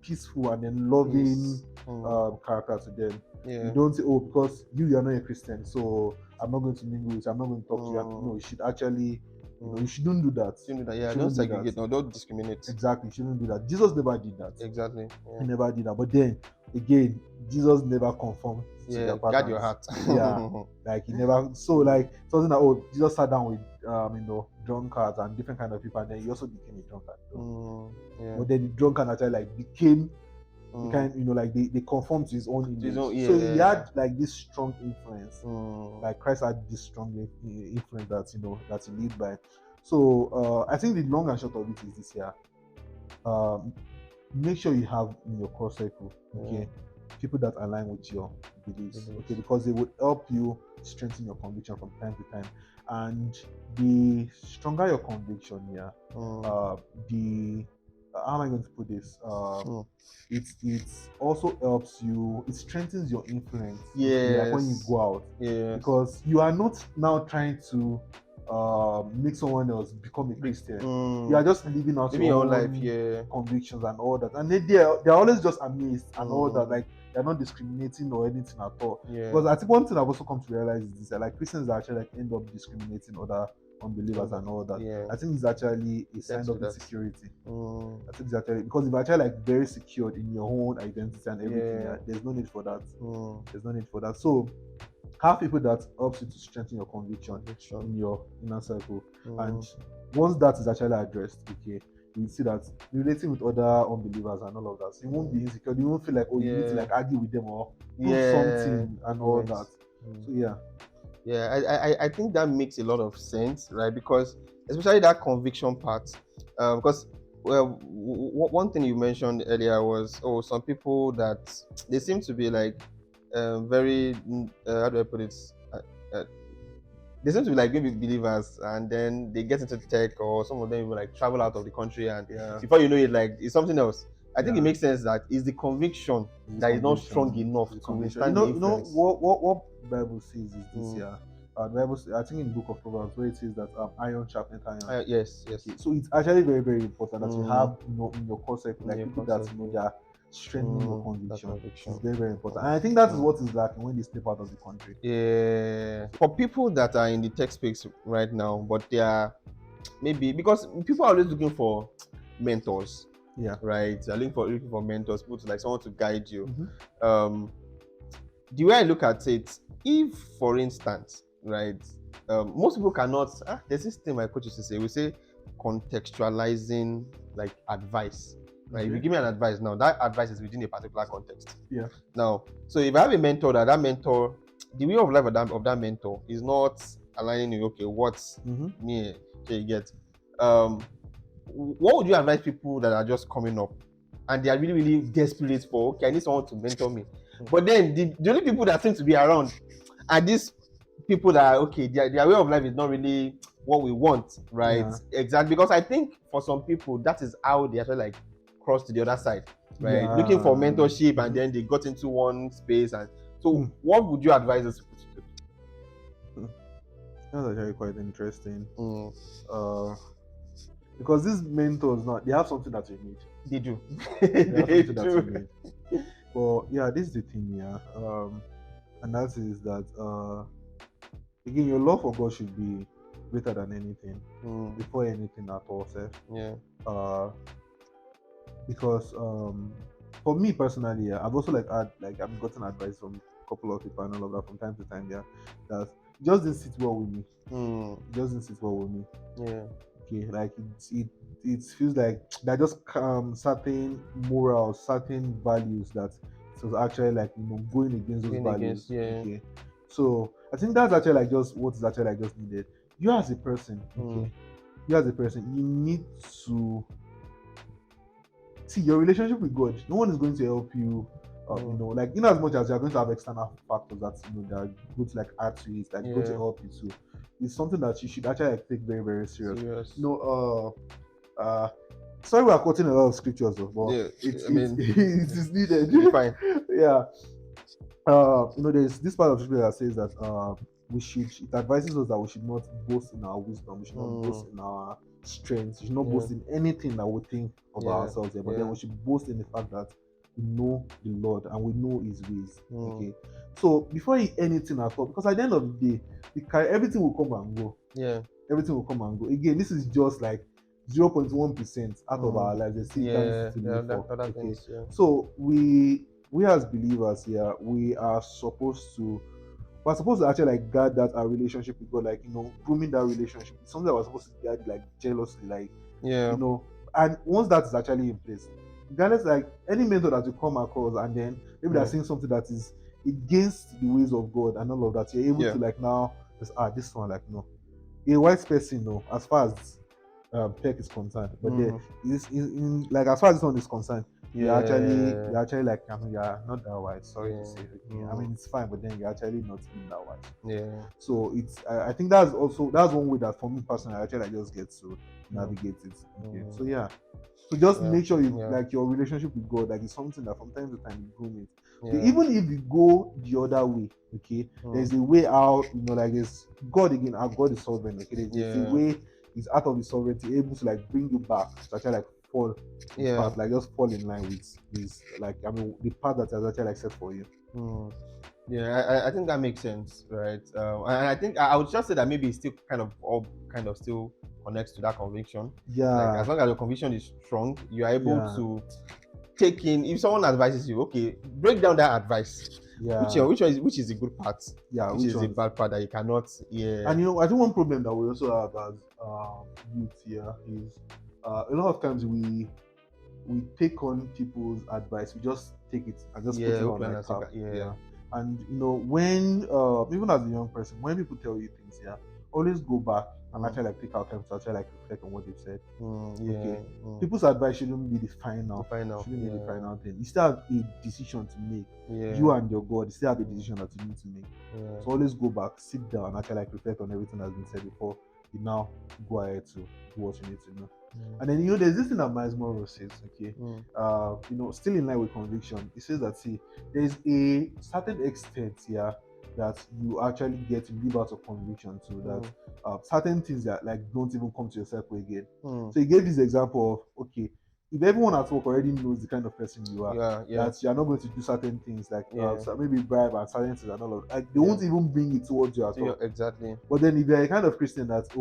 peaceful and then loving Peace. Mm. character to them. You Yeah. don't say, oh, because you are not a Christian, so I'm not going to mingle with you, I'm not going to talk to you. Mm. No, you should actually, you Mm. shouldn't do that. Don't do that. You Yeah. Don't shouldn't do that. segregate. No, don't discriminate. Exactly, you shouldn't do that. Jesus never did that. Exactly. He Yeah. never did that. But then again, Jesus never conformed to their Yeah. Guard your patterns. heart. Yeah, like he never. So like something that Jesus sat down with drunkards and different kind of people, and then he also became a drunkard. Mm. Yeah. But then the drunkard actually like became the Mm. kind like they conformed to his own To his image. own- So he yeah. had like this strong influence. Mm. Like Christ had this strong influence that that he lived by. So I think the long and short of it is this here. Um, Make sure you have in your core circle, okay, people that align with your beliefs, okay, because they would help you strengthen your conviction from time to time. And the stronger your conviction, yeah, the how am I going to put this? It also helps you. It strengthens your influence. Basically, like when you Yes. go out, Yes. because you are not now trying to make someone else become a Christian. You Mm. are just living out Living your your own life, own yeah. convictions and all that, and they're always just amazed and all that. Mm. Like they're not discriminating or anything at all. Yeah. Because I think one thing I've also come to realize is this: that, like Christians actually like end up discriminating other unbelievers and all that. Yeah. I think it's actually a It sign tends to of do that. insecurity. Mm. I think it's actually because if you're actually like very secured in your own identity and everything, Yeah. there's no need for that. Mm. There's no need for that. So have people that helps you to strengthen your conviction in your inner circle. And once that is actually addressed, okay, you see that relating with other unbelievers and all of that, so you won't be insecure. You won't feel like, oh, you need to like argue with them or prove something and all that. So yeah. Yeah, I think that makes a lot of sense, right? Because especially that conviction part, because well, one thing you mentioned earlier was, oh, some people that they seem to be like very how do I put it? Uh, they seem to be like maybe believers, and then they get into tech, or some of them even like travel out of the country, and before you know it, like it's something else. I think it makes sense that it's the conviction that is not strong enough to withstand the influence. What Bible says is this, yeah. The Bible, I think in the book of Proverbs, where it says that iron sharpens iron. Yes. Okay. So it's actually very, very important that you have, in your core circle, like people that they are strengthening your conviction. It's very, very important. And I think that is what is lacking when they step out of the country. Yeah. For people that are in the tech space right now, but they are maybe because people are always looking for mentors. Yeah. Right. They're looking for mentors, people to like someone to guide you. The way I look at it, if for instance, right, most people cannot. There's this thing my coach used to say. We say contextualizing like advice. Right. If you give me an advice now, that advice is within a particular context. Yeah. Now, so if I have a mentor, that mentor, the way of life of that mentor is not aligning with, okay, what's me, so you get. What would you advise people that are just coming up and they are really, really desperate for, okay, I need someone to mentor me? But then the only people that seem to be around are these people that are, okay, their way of life is not really what we want, right? Yeah. Exactly. Because I think for some people, that is how they actually like cross to the other side, right? Yeah. Looking for mentorship, and then they got into one space. And so what would you advise us people to do? That's actually quite interesting. Because these mentors now, they have something that you need. They do. They have something that you need. But yeah, this is the thing, yeah. And that is that again, your love for God should be greater than anything, before anything at all, sir. Yeah. Because for me personally, yeah, I've also I've gotten advice from a couple of people and all of that from time to time, yeah, that just didn't sit well with me. It just didn't sit well with me. Yeah. Okay, like it feels like there are just certain morals, certain values that it was actually like going against those values. Okay. So I think that's actually like just what is actually like just needed. You as a person, okay, you as a person, you need to see your relationship with God. No one is going to help you. Like in as much as you're going to have external factors that that are going to like add to it, like going to help you too. It's something that you should actually like take very, very serious. Sorry, we are quoting a lot of scriptures, though, but it is needed. Fine. Yeah. There's this part of scripture that says that it advises us that we should not boast in our wisdom, we should not boast in our strength, we should not boast in anything that we think about ourselves, but then we should boast in the fact that we know the Lord and we know His ways. Okay, so before anything at all, because at the end of the day, everything will come and go. Yeah, everything will come and go. Again, this is just like 0.1% out of our lives. So we as believers here, we're supposed to actually like guard that our relationship with God, like grooming that relationship. It's something that we're supposed to guard like jealously, like and once that is actually in place, regardless, like any mentor that you come across, and then maybe they're saying something that is against the ways of God and all of that, you're able to like now just this one, like no, a white person, no, as far as tech is concerned, but then in like as far as this one is concerned, you're actually like you're not that white. Sorry to say, I mean it's fine, but then you're actually not being that white. Yeah. So it's I think that's one way that for me personally I actually like just get to navigate it. Okay. So yeah. So just Yeah. make sure you Yeah. like your relationship with God, like it's something that from time to time you groom it. Okay, Yeah. even if you go the other way, okay, there's a way out, like there's God again, our God is sovereign, okay, there's a Yeah. way is out of his sovereignty, able to like bring you back to actually like fall his Yeah. path, like just fall in line with his like the path that has actually like set for you. Yeah, I think that makes sense, right? And I think I would just say that maybe it's still kind of still connects to that conviction. Like Yeah, as long as your conviction is strong, you are able yeah, to take in. If someone advises you, okay, break down that advice. yeah, Which is the good part, yeah, which which is the ones? bad part that you cannot. Yeah. And I think one problem that we also have as youth here is a lot of times we take on people's advice, we just take it and just put Yeah. it on Open like and cap. yeah. Yeah. And when even as a young person, when people tell you things, yeah, always go back and actually like take out time to actually like reflect on what they've said. Yeah. Okay. People's advice shouldn't be the final, To find out. shouldn't be the Yeah. final thing. You still have a decision to make. Yeah. You and your God, you still have a decision that you need to make. Yeah. So always go back, sit down, and actually like reflect on everything that's been said before you now go ahead to do what you need to know. And then there's this thing that Miles Morrow says, okay, still in line with conviction. He says that there's a certain extent here that you actually get to live out of conviction to that certain things that like don't even come to your circle again. So he gave this example of okay, if everyone at work already knows the kind of person you are, Yeah. that you're not going to do certain things like Yeah. maybe bribe and certain things and all of like they Yeah. won't even bring it towards you at all. Exactly. But then if you're a kind of Christian that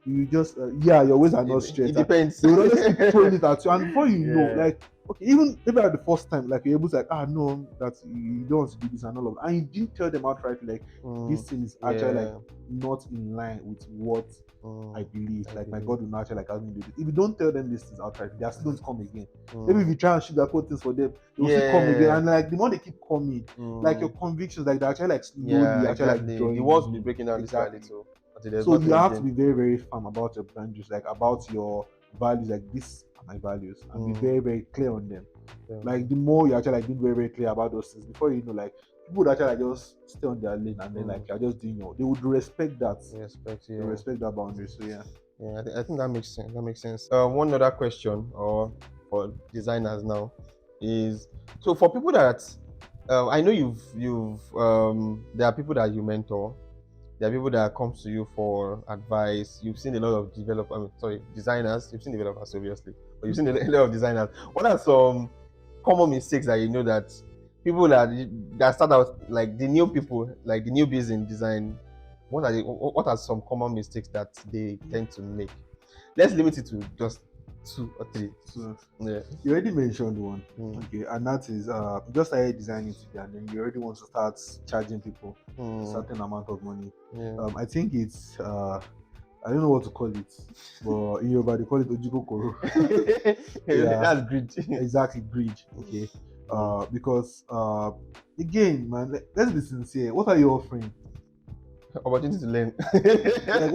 you just your ways are not straight, It depends. they will always keep throwing it at you, and before you know, Yeah. like okay, even maybe at the first time, like you're able to like no, that you don't want to do this and all of that, and you didn't tell them outright like this thing is actually like not in line with what I believe. Like my God will not actually like ask me to do this. If you don't tell them this things outright, they are still going to come again. Maybe if you try and sugarcoat things for them, they will still come again. And like the more they keep coming, like your convictions, like they actually like slowly actually like drawing. The walls will be breaking down exactly. little until there's So you nothing have to again. be very, very firm about your boundaries, like about your values, like these are my values, and be very, very clear on them. Like the more you actually like being very, very clear about those things, before you know, like people would actually like just stay on their lane and then like you're just doing they would respect that. They respect that boundary. So yeah. Yeah, I think that makes sense. That makes sense. One other question, or for designers now, is so for people that I know you've there are people that you mentor, there are people that come to you for advice. You've seen a lot of designers. You've seen developers obviously, but you've seen a lot of designers. What are some common mistakes that you know that people that start out like the new people, like the newbies in design? What are some common mistakes that they tend to make? Let's limit it to just 2 or 3. So Yeah. you already mentioned one, okay, and that is you just started designing today, and then you already want to start charging people a certain amount of money. I think it's I don't know what to call it, but in Yoruba they call it ojukokoro. Yeah, That's greed. exactly, greed. Okay, because again, man, let's be sincere. What are you offering? Opportunity to learn. Like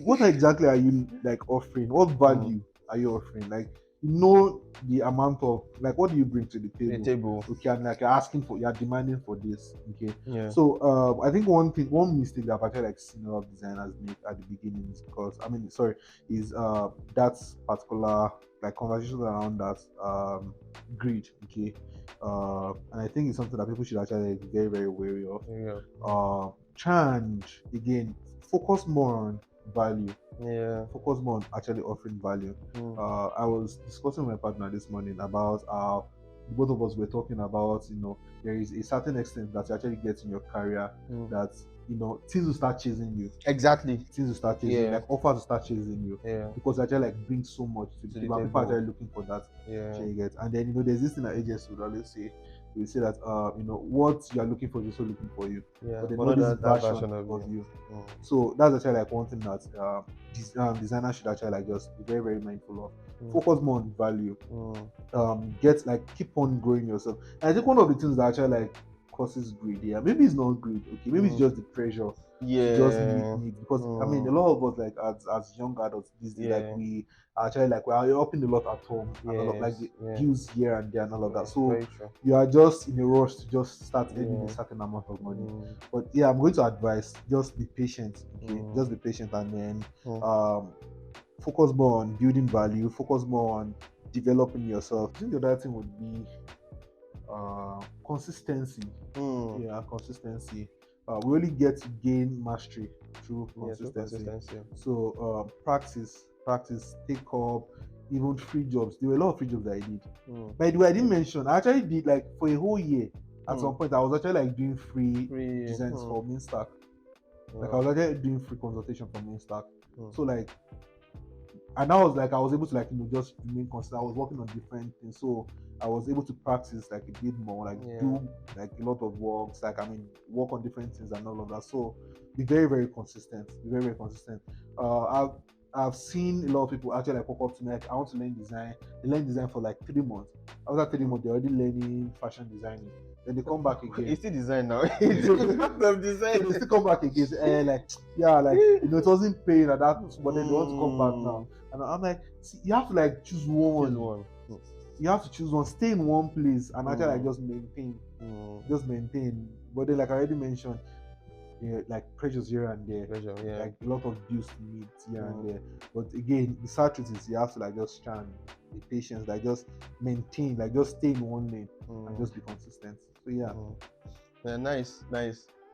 what exactly are you like offering? What value are you offering? Like the amount of like what do you bring to the table? Okay, and like you're demanding for this. Okay. Yeah. So I think one mistake that I've actually like seen a lot of designers make at the beginning is is that particular like conversations around that greed. Okay. And I think it's something that people should actually be very, very wary of. Yeah. Try and again focus more on value. Yeah. Focus more on actually offering value. I was discussing with my partner this morning about how both of us were talking about, there is a certain extent that you actually get in your career that things will start chasing you. Exactly. Things will start chasing you, like offers will start chasing you. Yeah. Because actually like bring so much to the table. People are actually looking for that. Yeah. You get. And then there's this thing that agents would always say. They say that what you are looking for is also looking for you. Yeah. But they know this version of you. So that's actually like one thing that designers should actually like just be very, very mindful of. Focus more on value. Keep on growing yourself. And I think one of the things that actually like causes greed, yeah, maybe it's not greed, okay, maybe it's just the pressure to just meet needs. Because I mean, a lot of us like as young adults these days, like we actually like we are helping a lot at home and all of like the bills here and there and all of that. So you are just in a rush to just start earning a certain amount of money. But yeah, I'm going to advise just be patient, okay? Just be patient, and then focus more on building value, focus more on developing yourself. I think the other thing would be consistency. Yeah, consistency. We only get to gain mastery through Yeah, through consistency. consistency. So practice, take up, even free jobs. There were a lot of free jobs that I did. By the way, I didn't mention. I actually did like for a whole year. At some point, I was actually like doing free designs for Mainstack. Like I was actually doing free consultation for Mainstack. So like, and that was like I was able to like just remain consistent. I was working on different things, so I was able to practice like a bit more, like do like a lot of works, like work on different things and all of that. So be very very consistent. Be very very consistent. I've seen a lot of people actually like walk up to me like I want to learn design. They learn design for like 3 months. After 3 months, they're already learning fashion designing. Then they come back again. It's still design now. It's part of design. So they still come back again. Say, it wasn't paying at that, but then they want to come back now. And I'm like, see, you have to like choose one. You have to choose one. Stay in one place and actually like just maintain. But then, like I already mentioned, like pressures here and there, like a lot of bills to meet here and there. But again, the sad truth is you have to like just try and be patient, like just maintain, like just stay in one lane and just be consistent. So yeah. Nice.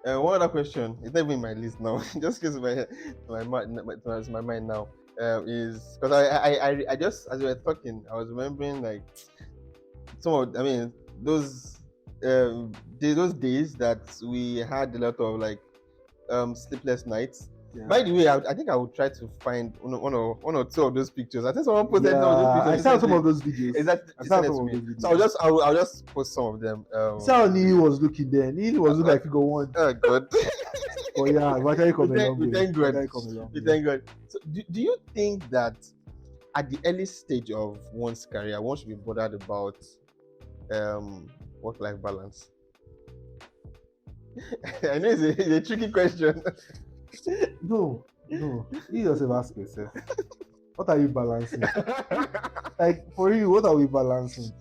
One other question. It's not even in my list now. Just because my mind now is because I just as we were talking, I was remembering like those days that we had a lot of like sleepless nights. Yeah. By the way, I think I would try to find one or two of those pictures. I think someone posted some of those pictures. I saw some of those videos. Exactly. So I'll just post some of them. See how Neil was looking there. Neil was looking like figure one. Oh God. But yeah, we actually come a long way. We thank God. So do you think that at the early stage of one's career, one should be bothered about work-life balance? I know it's a tricky question. No. You yourself ask yourself. What are you balancing? Like for you, what are we balancing?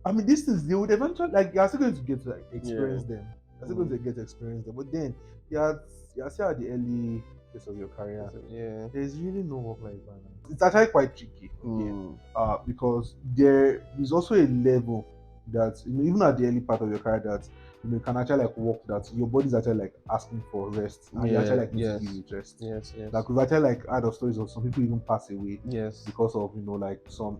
I mean, these things they would eventually like you're still going to get to like experience them. You're still going to get to experience them. But then you're still at the early phase of your career. There's really no work-life balance. It's actually quite tricky, because there is also a level that even at the early part of your career that you can actually like work that your body's actually like asking for rest and you actually like need to give it rest. Like we've actually like heard of stories of some people even pass away because of like some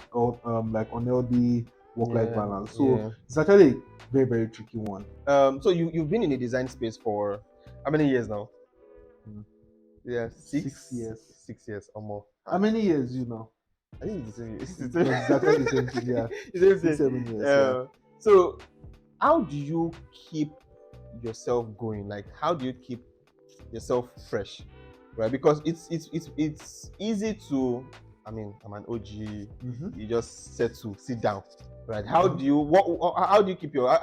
like unhealthy work-life balance. So it's actually a very very tricky one. So you've been in the design space for how many years now? 6 years. 6 years or more. How many years I think it's the same. It's exactly the same thing. Yeah, it's 7 years. So how do you keep yourself going? Like how do you keep yourself fresh, right? Because it's easy to, I'm an OG. You just sit down, right? How do you how do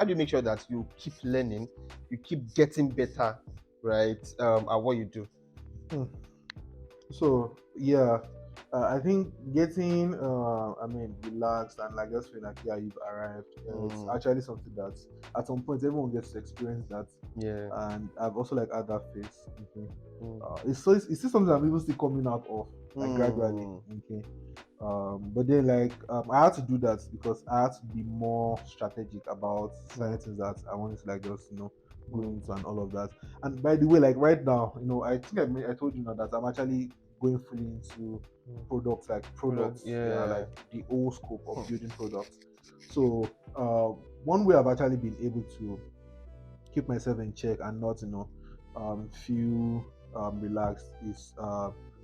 you make sure that you keep learning, you keep getting better, right? At what you do. So I think getting relaxed and like just feel like you've arrived. It's actually something that at some point everyone gets to experience that. And I've also like had that phase. It's still something that people still coming out of like gradually. But then like I had to do that because I had to be more strategic about certain things that I wanted to like just go into and all of that. And by the way, like right now, I think I told you now that I'm actually going fully into products, like the whole scope of building products. So one way I've actually been able to keep myself in check and not feel relaxed is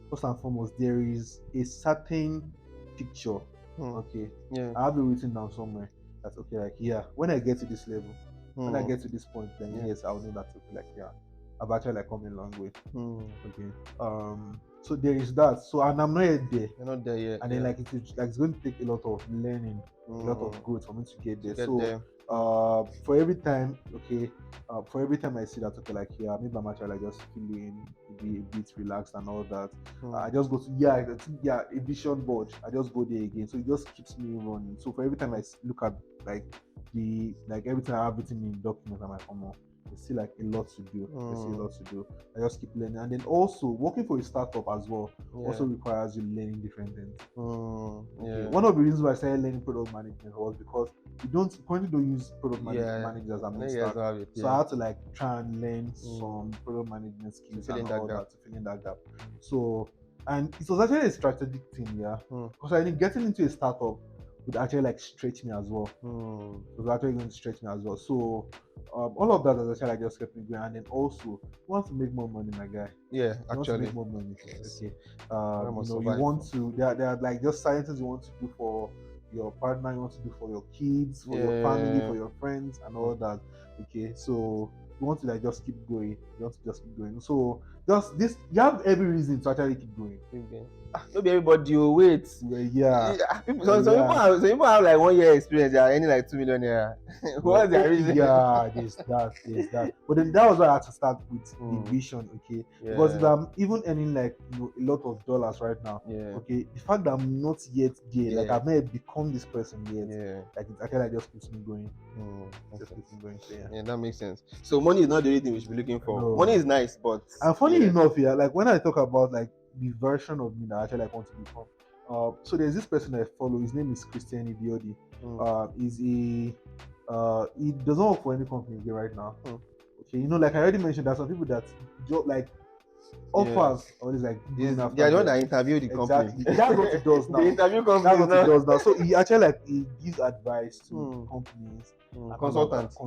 first and foremost there is a certain picture. I have it written down somewhere that's when I get to this level, when I get to this point, then yes, I'll know that I've actually like come a long way. So there is that. So and I'm not yet there. You're not there yet. And then it's going to take a lot of learning, a lot of growth for me to get there. For every time I see that maybe I'm actually like just feeling maybe a bit relaxed and all that, I just go to a vision board. I just go there again, so it just keeps me running. So for every time I look at everything I have written in document, I'm like, there's still like a lot to do. There's still a lot to do. I just keep learning, and then also working for a startup as well also requires you learning different things. Okay. One of the reasons why I started learning product management was because we currently don't use product managers as Mainstack. So I had to like try and learn some product management skills and all that to fill in that gap. So, and it was actually a strategic thing, because I think getting into a startup would actually like stretch me as well. It was actually going to stretch me as well. So all of that has actually like just kept me going. And then also, you want to make more money, my guy. Yeah, you want to make more money. Yes. Okay. You want to. There are like just certain things you want to do for your partner, you want to do for your kids, for your family, for your friends, and all that. Okay. So you want to like just keep going. You want to just keep going. So just this, you have every reason to actually keep going. Maybe everybody will wait. Some people have like 1 year experience. They are earning like 2 million naira. What's their reason? Yeah, there's that. But then that was why I had to start with the vision, okay? Because if I'm even earning like a lot of dollars right now, okay, the fact that I'm not yet there, like I've not become this person yet, like it actually like just keeps me going. Just keeps me going. So, yeah, that makes sense. So money is not the only thing we should be looking for. No. Money is nice, but and funny enough, like when I talk about like the version of me that I actually like want to become. So there's this person I follow. His name is Ibiniyi Obikoya. He doesn't work for any company here right now. Okay, like I already mentioned, there's some people that like offers always like they are the one that interview the company. Exactly. That's what he does now. The interview company. That's what he does now. So he actually like he gives advice to companies. Consultants.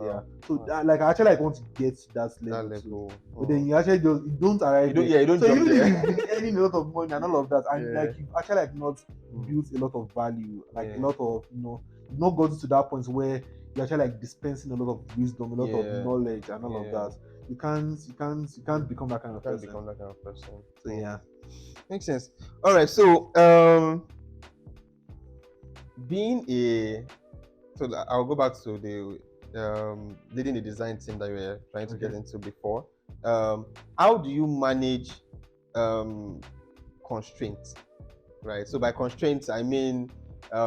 Yeah. So like I actually like want to get to that level. Too. But then you actually just you don't arrive. You don't. So even if you've been earning a lot of money and all of that, and like you've actually like not built a lot of value, like a lot of you've not gotten to that point where you're actually like dispensing a lot of wisdom, a lot of knowledge, and all of that. You can't become that kind of person. So yeah, makes sense. All right. So so I'll go back to the leading the design team that you were trying to get into before. How do you manage constraints? Right. So by constraints, I mean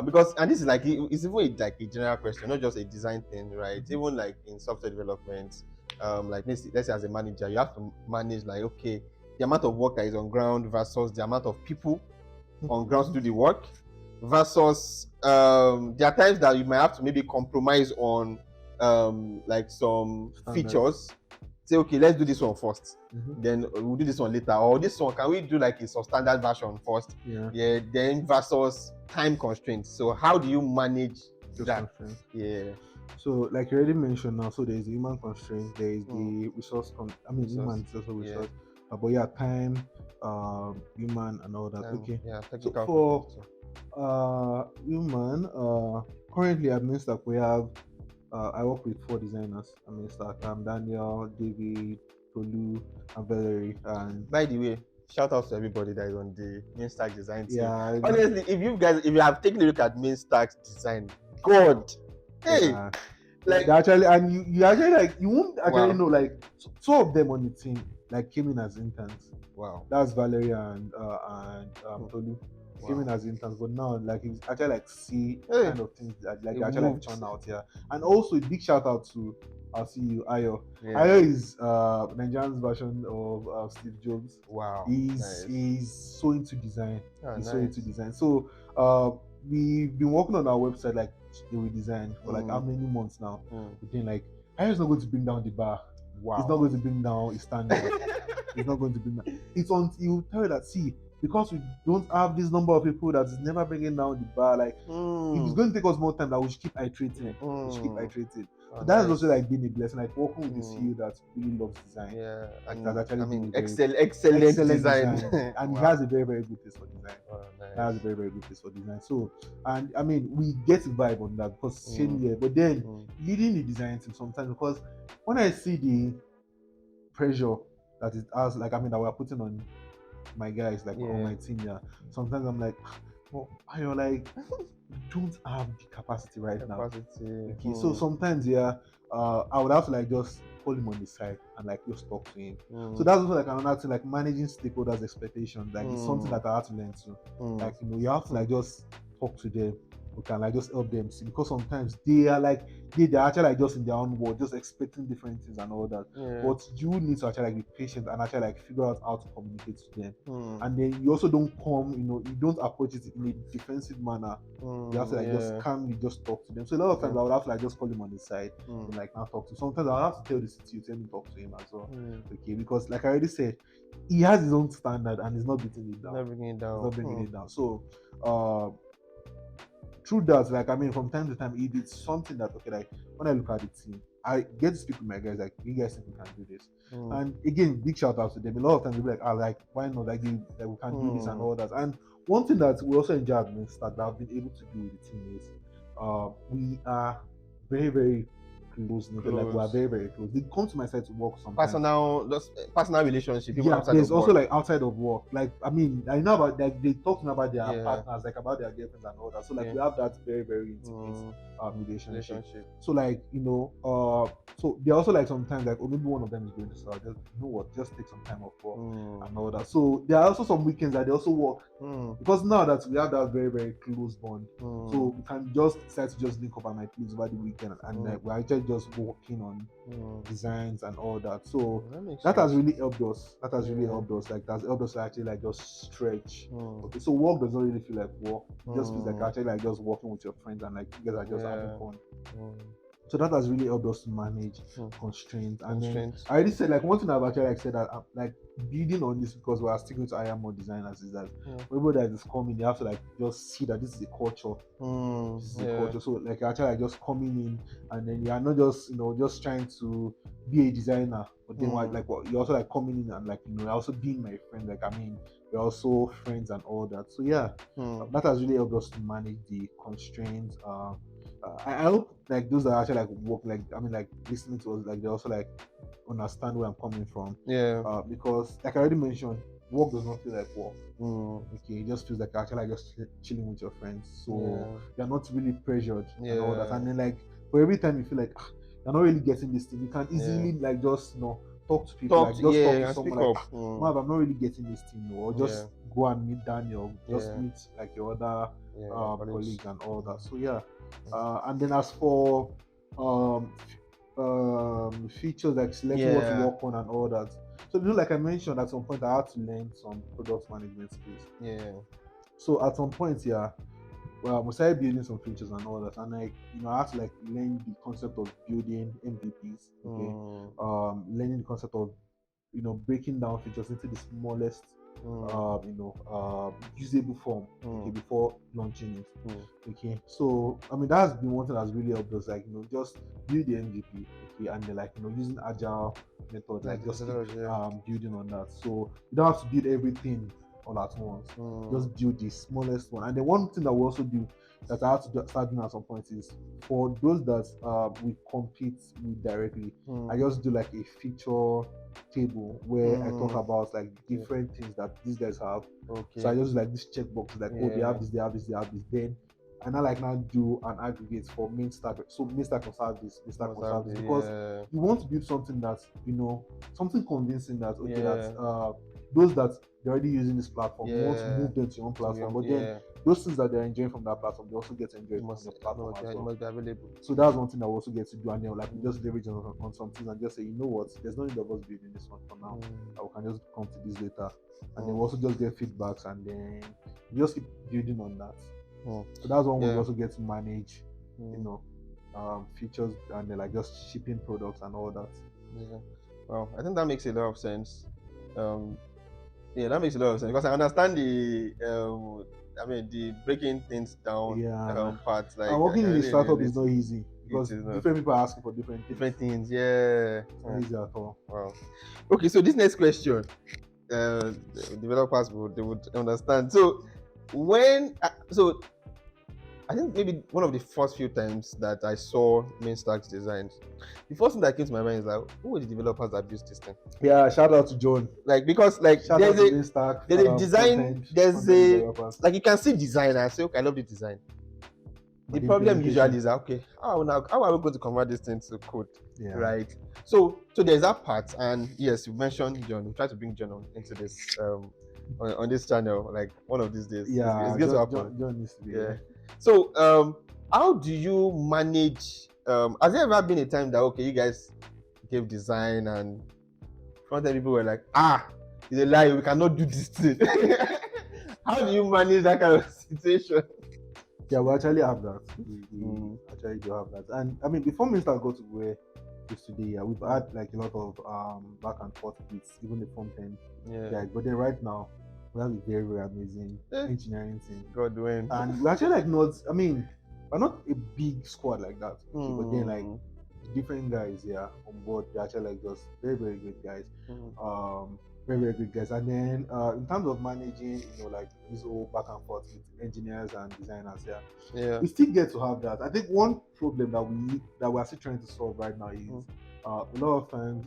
because, and this is like it's even like a general question, not just a design thing, right? Even like in software development, like let's say as a manager, you have to manage like, okay, the amount of work that is on ground versus the amount of people on ground to do the work, versus there are times that you might have to maybe compromise on like some features. Say, okay, let's do this one first, then we'll do this one later, or this one, can we do like a substandard version first? Then versus time constraints. So how do you manage that? So like you already mentioned now, so there's the human constraints, there is the resource human is also resource, but time, human and all that. So for human, currently at Mainstack we have I work with 4 designers. Daniel, David, Tolu, and Valerie. And by the way, shout out to everybody that is on the Mainstack design team. Honestly, if you have taken a look at Mainstack design, God, like actually, and you actually like you won't actually know like 2 of them on the team like came in as interns. Wow, that's Valerie and Tolu. Came in as interns, but now like it's actually like see kind of things that like actually like turn out here. And also a big shout out to our CEO Ayo. Ayo is Nigerian's version of Steve Jobs. Wow, he's so into design. So into design. So we've been working on our website like the redesign for like how many months now. But then like Ayo is not going to bring down the bar. Wow, he's not going to bring down his standard. He's not going to bring down. It's on. He'll tell you that because we don't have this number of people that is never bringing down the bar, like if it's going to take us more time, that we should keep iterating. So that is also like being a blessing, like working with this CEO that really loves design. And that's actually excellent design. And he has a very, very good taste for design. He has a very, very good taste for design. So, and I mean, we get a vibe on that because same year, but then leading the design team sometimes, because when I see the pressure that it has, like that we're putting on my guys, like on my team, sometimes I'm like, you're like, don't have the capacity right now. Okay, so sometimes I would have to like just call him on the side and like just talk to him. So that's also like another thing, like managing stakeholders' expectations. Like it's something that I had to learn too. Like you have to like just talk to them. we can like just help them see, because sometimes they're actually like just in their own world, just expecting different things and all that. Yeah. But you need to actually like be patient and actually like figure out how to communicate to them. Mm. And then you also don't come, you don't approach it in a defensive manner. You have to like just calmly just talk to them. So a lot of times I would have to like just call him on the side and like now talk to him. Sometimes I'll have to tell the CTO to let me talk to him as well. Okay, because like I already said, he has his own standard and he's not beating it down. Not bringing it down. He's not bringing it down. So through that, like I mean, from time to time, it is something that okay, like when I look at the team, I get to speak with my guys, like you guys think we can do this. And again, big shout out to them. A lot of times they'll be like, like why not? Like we can do this and all that. And one thing that we also enjoy at Mainstack that I've been able to do with the team is we are very, very close. Like we are very, very close. They come to my side to work sometimes. Personal relationship. Yeah, there's also like outside of work. Like I mean, I know about like they talk to me about their partners, like about their girlfriends and all that. So like we have that very, very intimate relationship. So like so they're also like sometimes like maybe one of them is going to start. Just just take some time off work and all that. So there are also some weekends that they also work because now that we have that very, very close bond, so we can just decide to just link up at my place over the weekend and like we're actually just working on designs and all that. So that has really helped us. Like that's helped us to actually like just stretch. Okay, so work does not really feel like work. It just feels like actually like just working with your friends and like you guys are just having fun. So that has really helped us to manage constraints. And then I already said like one thing I've actually like said that I'm like building on this because we are sticking to hire more designers is that everybody that is coming, they have to like just see that this is a culture. This is a culture. So like actually like just coming in and then you are not just just trying to be a designer, but then you're also like coming in and like you're also being my friend. Like I mean we're also friends and all that. So yeah, that has really helped us to manage the constraints. I hope like those that actually like work, like I mean like listening to us, like they also like understand where I'm coming from. Because like I already mentioned, work does not feel like work. Okay, it just feels like actually like just chilling with your friends. So you're not really pressured and all that. And then like for every time you feel like you're not really getting this thing, you can easily like just talk to people, talk to someone like I'm not really getting this thing, or just go and meet Daniel, just meet like your other colleagues and all that. So yeah. And then as for features like selecting what to work on and all that. So like I mentioned at some point I had to learn some product management skills. So at some point we started building some features and all that, and like I had to like learn the concept of building MVPs. Okay, learning the concept of breaking down features into the smallest usable form before launching it. Okay, so I mean that's been one thing that's really helped us, like just build the MVP, and then like using agile method, like just building on that. So you don't have to build everything all at once. Just build the smallest one. And then one thing that we also do that I have to start doing at some point is for those that we compete with directly, I just do like a feature table where I talk about like different things that these guys have. So I just like this checkbox, like they have this, they have this, they have this. Then and I like now do an aggregate for Mainstack. So Mainstack will have this, Mainstack will have this, because you want to build something that something convincing that that those that they're already using this platform, you want to move them to your own platform, but then those things that they're enjoying from that platform, they also get to enjoy from the platform as well. Must be available. So that's one thing that we also get to do, and then like we just leverage on some things and just say, there's no need of us building this one for now. We can just come to this later, and then we also just get feedbacks, and then we just keep building on that. So that's one way we also get to manage, features and then like just shipping products and all that. Well, I think that makes a lot of sense. That makes a lot of sense because I understand the the breaking things down parts. Like working in a startup is not easy because different people are asking for different things. It's not easy at all. Wow. Okay, so this next question, developers would understand. So I think maybe one of the first few times that I saw Mainstack's designs, the first thing that came to my mind is like, who were the developers that built this thing? Yeah, shout out to John. Like because like there's a design, like you can see design and say, okay, I love the design. The problem usually is that how are we going to convert this thing to code? Right. So there's that part, and yes, you mentioned John. We try to bring John into this on this channel, like one of these days. Yeah, it's going to happen. John needs to be here. So how do you manage? Has there ever been a time that okay, you guys gave design and front-end people were like, it's a lie, we cannot do this thing. How do you manage that kind of situation? Yeah, we actually have that. We actually do have that. And I mean, before Mainstack got to where it is today, yeah, we've had like a lot of back and forth with even the front end guys. But then right now, we have a very, very amazing engineering team. God win. And we're actually like not, I mean, we're not a big squad like that. Okay, but then like different guys here on board, they're actually like just very, very good guys. Very, very good guys. And then in terms of managing, like this whole back and forth with engineers and designers, we still get to have that. I think one problem that we're still trying to solve right now is a lot of times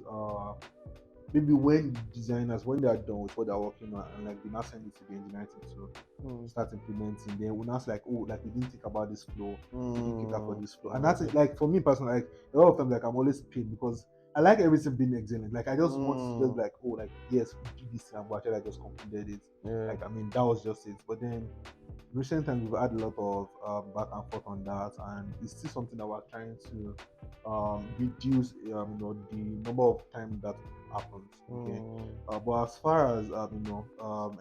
maybe when designers, when they are done with what they're working on and like they now send it to the engineering team to start implementing, then we'll now say like, oh, like we didn't think about this flow, we didn't think about this flow. And that's it. Like for me personally, like a lot of times, like I'm always paid because I like everything being excellent. Like I just want to just like, oh, like yes, we did this thing, but actually I just completed it. Like I mean, that was just it. But then recent times we've had a lot of back and forth on that, and it's still something that we're trying to reduce, the number of time that happens. Okay, but as far as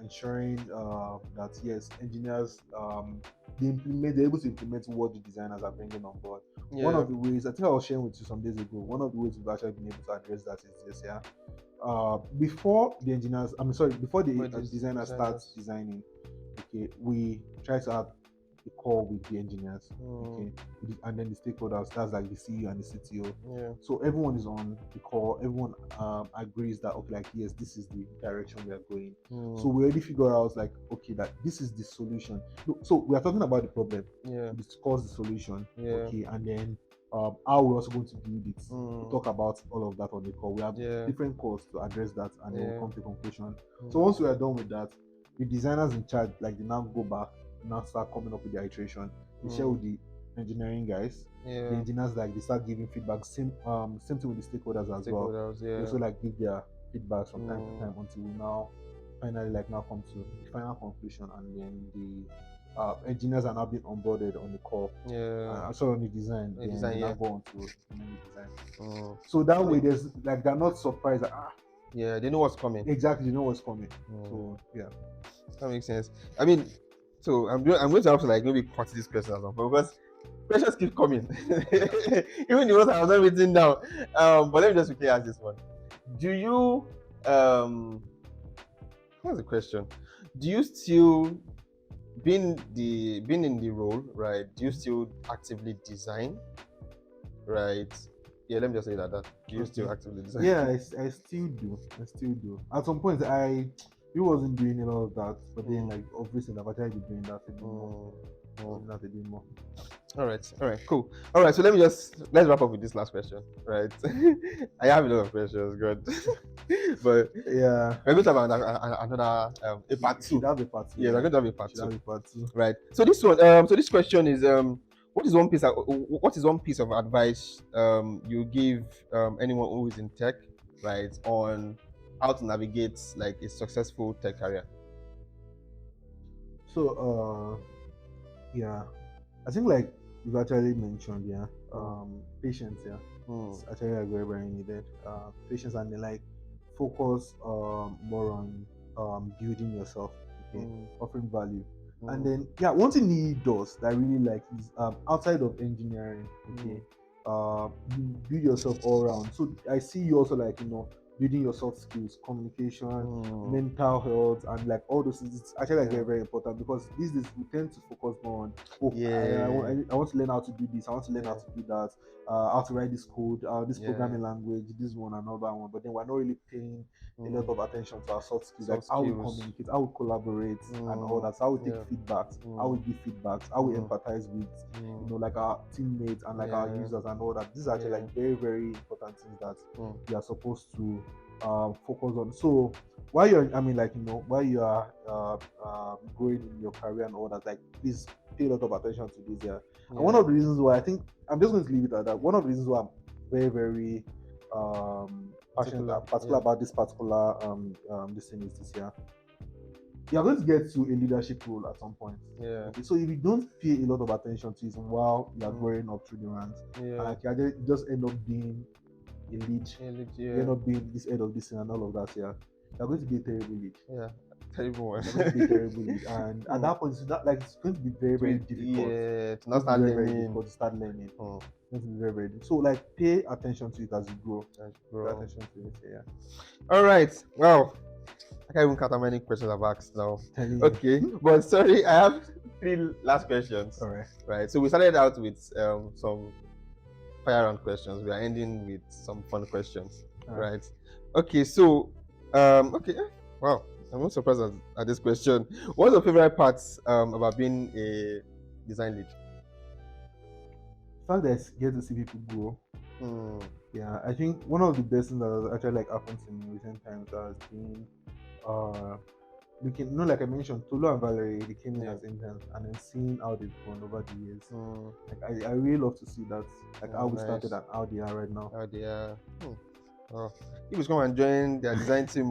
ensuring that yes, engineers they're able to implement what the designers are bringing on board. One of the ways, I think I was sharing with you some days ago, one of the ways we've actually been able to address that is this, before the designers start designing, okay, we try to have a call with the engineers, okay, and then the stakeholders, that's like the CEO and the CTO. So everyone is on the call, everyone agrees that okay, like yes, this is the direction we are going. So we already figure out like okay, that this is the solution. So we are talking about the problem, discuss the solution, okay, and then how we're also going to build it. We talk about all of that on the call. We have different calls to address that, and then we'll come to a conclusion. So once we are done with that, the designers in charge, like they now go back, now start coming up with the iteration. They share with the engineering guys. The engineers like they start giving feedback. Same thing with the stakeholders as well. They also like give their feedback from time to time until we now finally now come to the final conclusion, and then the engineers are now being onboarded on the call. Sorry, on the design. Then they now go on to the design. So that way there's like they're not surprised that they know what's coming. Exactly, they know what's coming. So yeah, that makes sense. I mean, so I'm going to have to like maybe cut this question as well because questions keep coming. Even the ones I was not written down. But let me just quickly ask this one. Do you what's the question? Do you still being in the role, right? Do you still actively design? Right. Yeah, let me just say that. Do you still actively design? Yeah, I still do. At some point, I wasn't doing a lot of that, but then like obviously I've actually been doing that a bit more. All right, cool. All right, so let's wrap up with this last question, right? I have a lot of questions, good, but yeah, we're going to have another a part two. Should have a part two. Yeah, we're going to have a part two. Right. So this one, so this question is what is one piece of advice you give anyone who is in tech, right, on how to navigate like a successful tech career? So I think like you've actually mentioned, patience, it's actually like very, very needed. Patience, and then like focus more on building yourself, okay, offering value. And then one thing he does that I really like is outside of engineering, okay, you build yourself all around. So I see you also like building your soft skills, communication, mental health, and like all those things. It's actually like very, very important because these days we tend to focus more on I want to learn how to do this, I want to learn how to do that, how to write this code, this programming language, this one, another one. But then we're not really paying a lot of attention to our soft skills, like how we communicate, how we collaborate, and all that. So how we take feedbacks, how we give feedbacks, how we empathize with like our teammates and like our users and all that. These are actually like very, very important things that you are supposed to focus on. So while you're while you are growing in your career and all that, like please pay a lot of attention to this. And one of the reasons why I think I'm just going to leave it at that. One of the reasons why I'm very, very passionate, particular about this particular this thing is this. you're going to get to a leadership role at some point. Yeah. Okay, so if you don't pay a lot of attention to it while you're growing up through the ranks, Yeah. you just end up being a lead. You end up being this head of this thing and all of that. Yeah, you're going to be a terrible lead. Yeah. Terrible one. You're going to be a terrible lead, and at that point, it's going to be very, very difficult. Yeah, to not start learning. Very difficult to start learning. It's going to be very, very difficult. So, like, pay attention to it as you grow. Pay attention to it. Yeah. All right. Well, I can't even count how many questions I've asked now. Okay, but sorry, I have 3 last questions. All right. Right. So we started out with some fire round questions. We are ending with some fun questions. Right. Okay. So, okay. Wow. I'm not surprised at this question. What's your favorite parts about being a design lead? The fact that I get to see people grow. Yeah, I think one of the best things that has actually like happened to me in recent times has been looking, like I mentioned, Tolu and Valerie, they came in as interns, and then seeing how they've grown over the years. Like I really love to see that, like how we started and how they are right now. How they are. Oh, you must come and join their design team.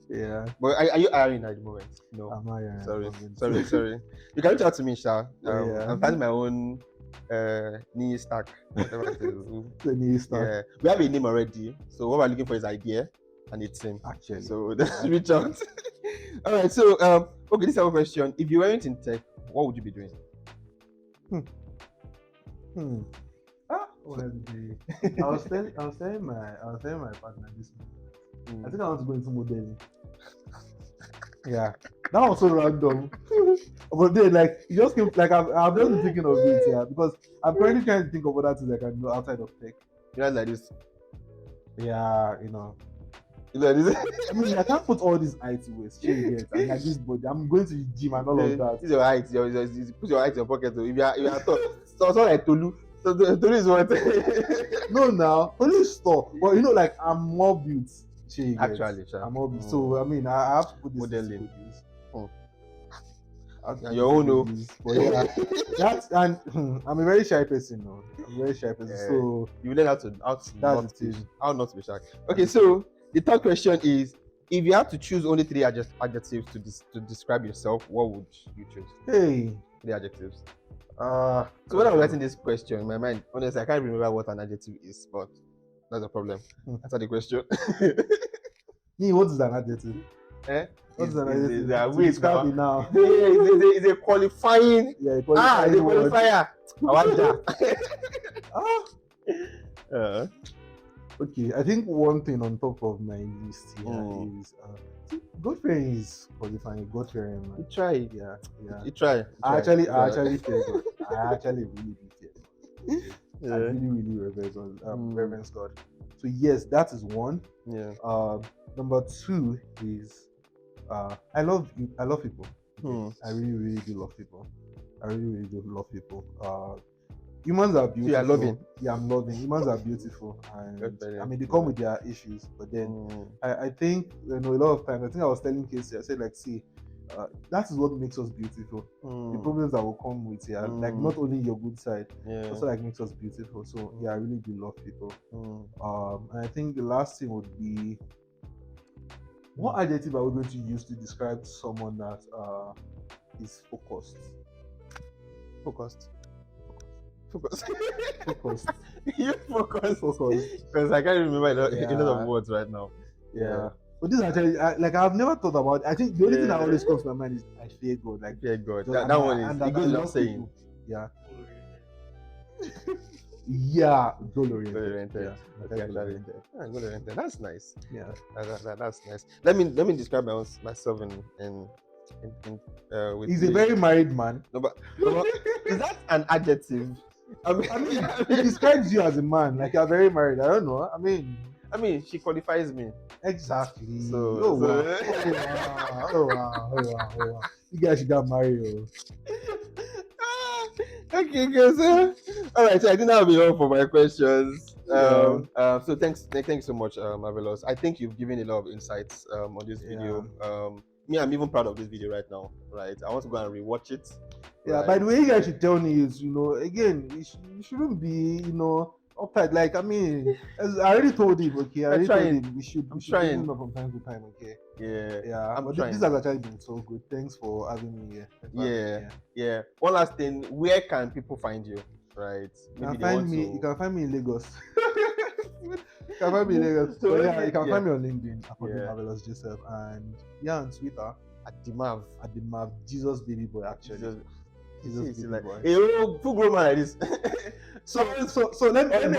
Yeah. But are you hiring at the moment? No. I'm hiring. Sorry. You can reach out to me, Sha. I'm planning my own Mainstack, whatever it is. The Mainstack. Yeah. We have a name already. So what we're looking for is idea and a team. Actually. So let's reach out. All right. So okay, this is our question. If you weren't in tech, what would you be doing? What else did I was telling my partner this morning. I think I want to go into modeling. Yeah, that was so random. But then, like, it just came. Like, I've just been thinking of it, yeah, because I'm currently trying to think of other things I can do outside of tech. You guys like this? Yeah, you know. Like this? I mean, I can't put all these IT ways, and like this body. I'm going to the gym and all of that. This is your height. You put your height in your pocket. So if you are tall, so like Tolu. So Tolu is what? No, now Tolu is tall, but you know, like I'm more built. Actually, I'm more built. So I mean, I have to put this modeling. Your own, no. But yeah, that's and I'm a very shy person, no. I'm a very shy person. So you learn how not to be shy. Okay, so the third question is: if you have to choose only 3 adjectives to describe yourself, what would you choose? 3 adjectives. So when I was writing this question in my mind, honestly, I can't remember what an adjective is, but that's a problem. Answer the question. Me, what is an adjective? What's an adjective? Describe it now. It's a qualifying. Yeah, it's a qualifier. Okay, I think one thing on top of my list here is God fearing is qualifying. God fearing, man. You try. Yeah. You try. I actually fear God. I actually really do fear God. I really reverence God. So yes, that is one. Yeah. Number 2 is I love people. I really do love people. Humans are beautiful. So you are loving? Yeah, I'm loving. Humans are beautiful, and I mean they come with their issues, but then I think a lot of times. I think I was telling Casey, I said, like, see, that is what makes us beautiful. The problems that will come with it, like not only your good side, also like makes us beautiful. So yeah, I really do love people. And I think the last thing would be, what adjective are we going to use to describe someone that is focused? You focus. Because I can't remember a lot of words right now. Yeah. But this actually, I've never thought about it. I think the only thing that always comes to my mind is I fear God. Like, fear God. That one is, it goes without saying. Yeah. Yeah, goal-oriented. Goal-oriented. That's nice. Yeah. That's nice. Let me describe myself in with he's a very married man. No, but is that an adjective? I mean, it describes you as a man, like you're very married. I don't know. I mean, she qualifies me. Exactly. So, wow. You guys should get married. Okay, guys. All right. So I think that'll be all for my questions. So thanks so much, Marvelous. I think you've given a lot of insights on this video. I'm even proud of this video right now. Right. I want to go and rewatch it. Yeah. Right. By the way, you guys should tell me is, again, you shouldn't be, uptight. Like I mean, as I already told him. Okay, I I'm already told trying. him we should I'm bring trying. him up from time to time. Okay. Yeah. Yeah, I'm but trying. this has actually been so good. Thanks for having me here. Thanks for having me Yeah. here. Yeah. One last thing. Where can people find you? Right. You can find me. You can find me in Lagos. You can find me in Lagos. So, But yeah, you can find me on LinkedIn. Yeah. Marvelous Joseph, and yeah, on Twitter At the Mav. at the Mav Jesus Baby Boy. Actually, Jesus See, Baby like, Boy. hey, full grown man like this. So let me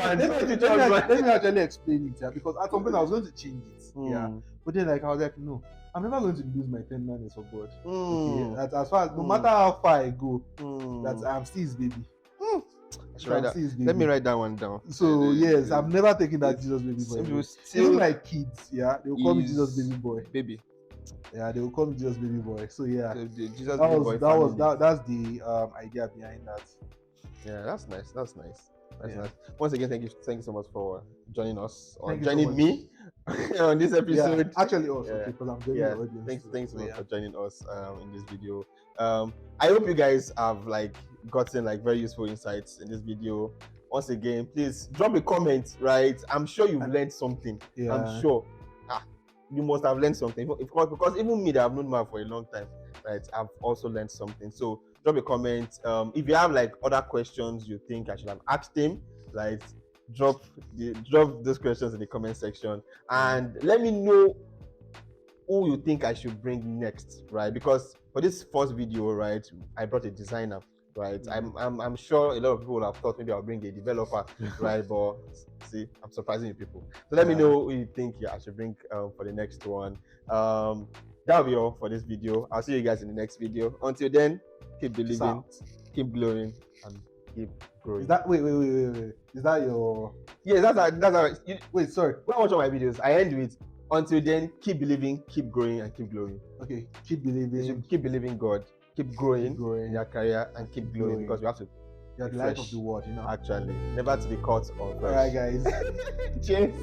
actually explain it, yeah, because at some point I was going to change it, yeah, but then like I was like, no, I'm never going to lose my tenderness for God. Okay, as far as no matter how far I go, that I'm still his baby. Let me write that one down. So yes, I've never taken that Jesus Baby Boy. Even like kids, yeah, they will call me Jesus Baby Boy. Baby. Yeah, they will call me Jesus Baby Boy. So yeah, Jesus that's the idea behind that. Yeah, that's nice. That's nice. Once again, thank you so much for joining us or Thank you joining so much. me on this episode. Yeah, actually, also okay, because I'm joining the audience. Thanks so much for joining us in this video. I hope you guys have like gotten like very useful insights in this video. Once again, please drop a comment. Right, I'm sure you've learned something. Yeah. I'm sure. You must have learned something because even me that I've known Marv for a long time, right? I've also learned something. So drop a comment. If you have like other questions you think I should have asked him, right? Drop those questions in the comment section and let me know who you think I should bring next, right? Because for this first video, right, I brought a designer, right? I'm sure a lot of people have thought maybe I'll bring a developer, right? But see, I'm surprising you people. So let me know who you think I should bring for the next one. That'll be all for this video. I'll see you guys in the next video. Until then, keep believing, keep glowing, and keep growing. Is that wait? Is that your? Yeah, that's how. Wait, sorry. When I watch all my videos, I end with until then, keep believing, keep growing, and keep glowing. Okay, keep believing. Keep believing God. Keep growing in your career and keep glowing because you have to. You're the light of the world, you know. Actually, never to be caught on. All right, guys. Cheers.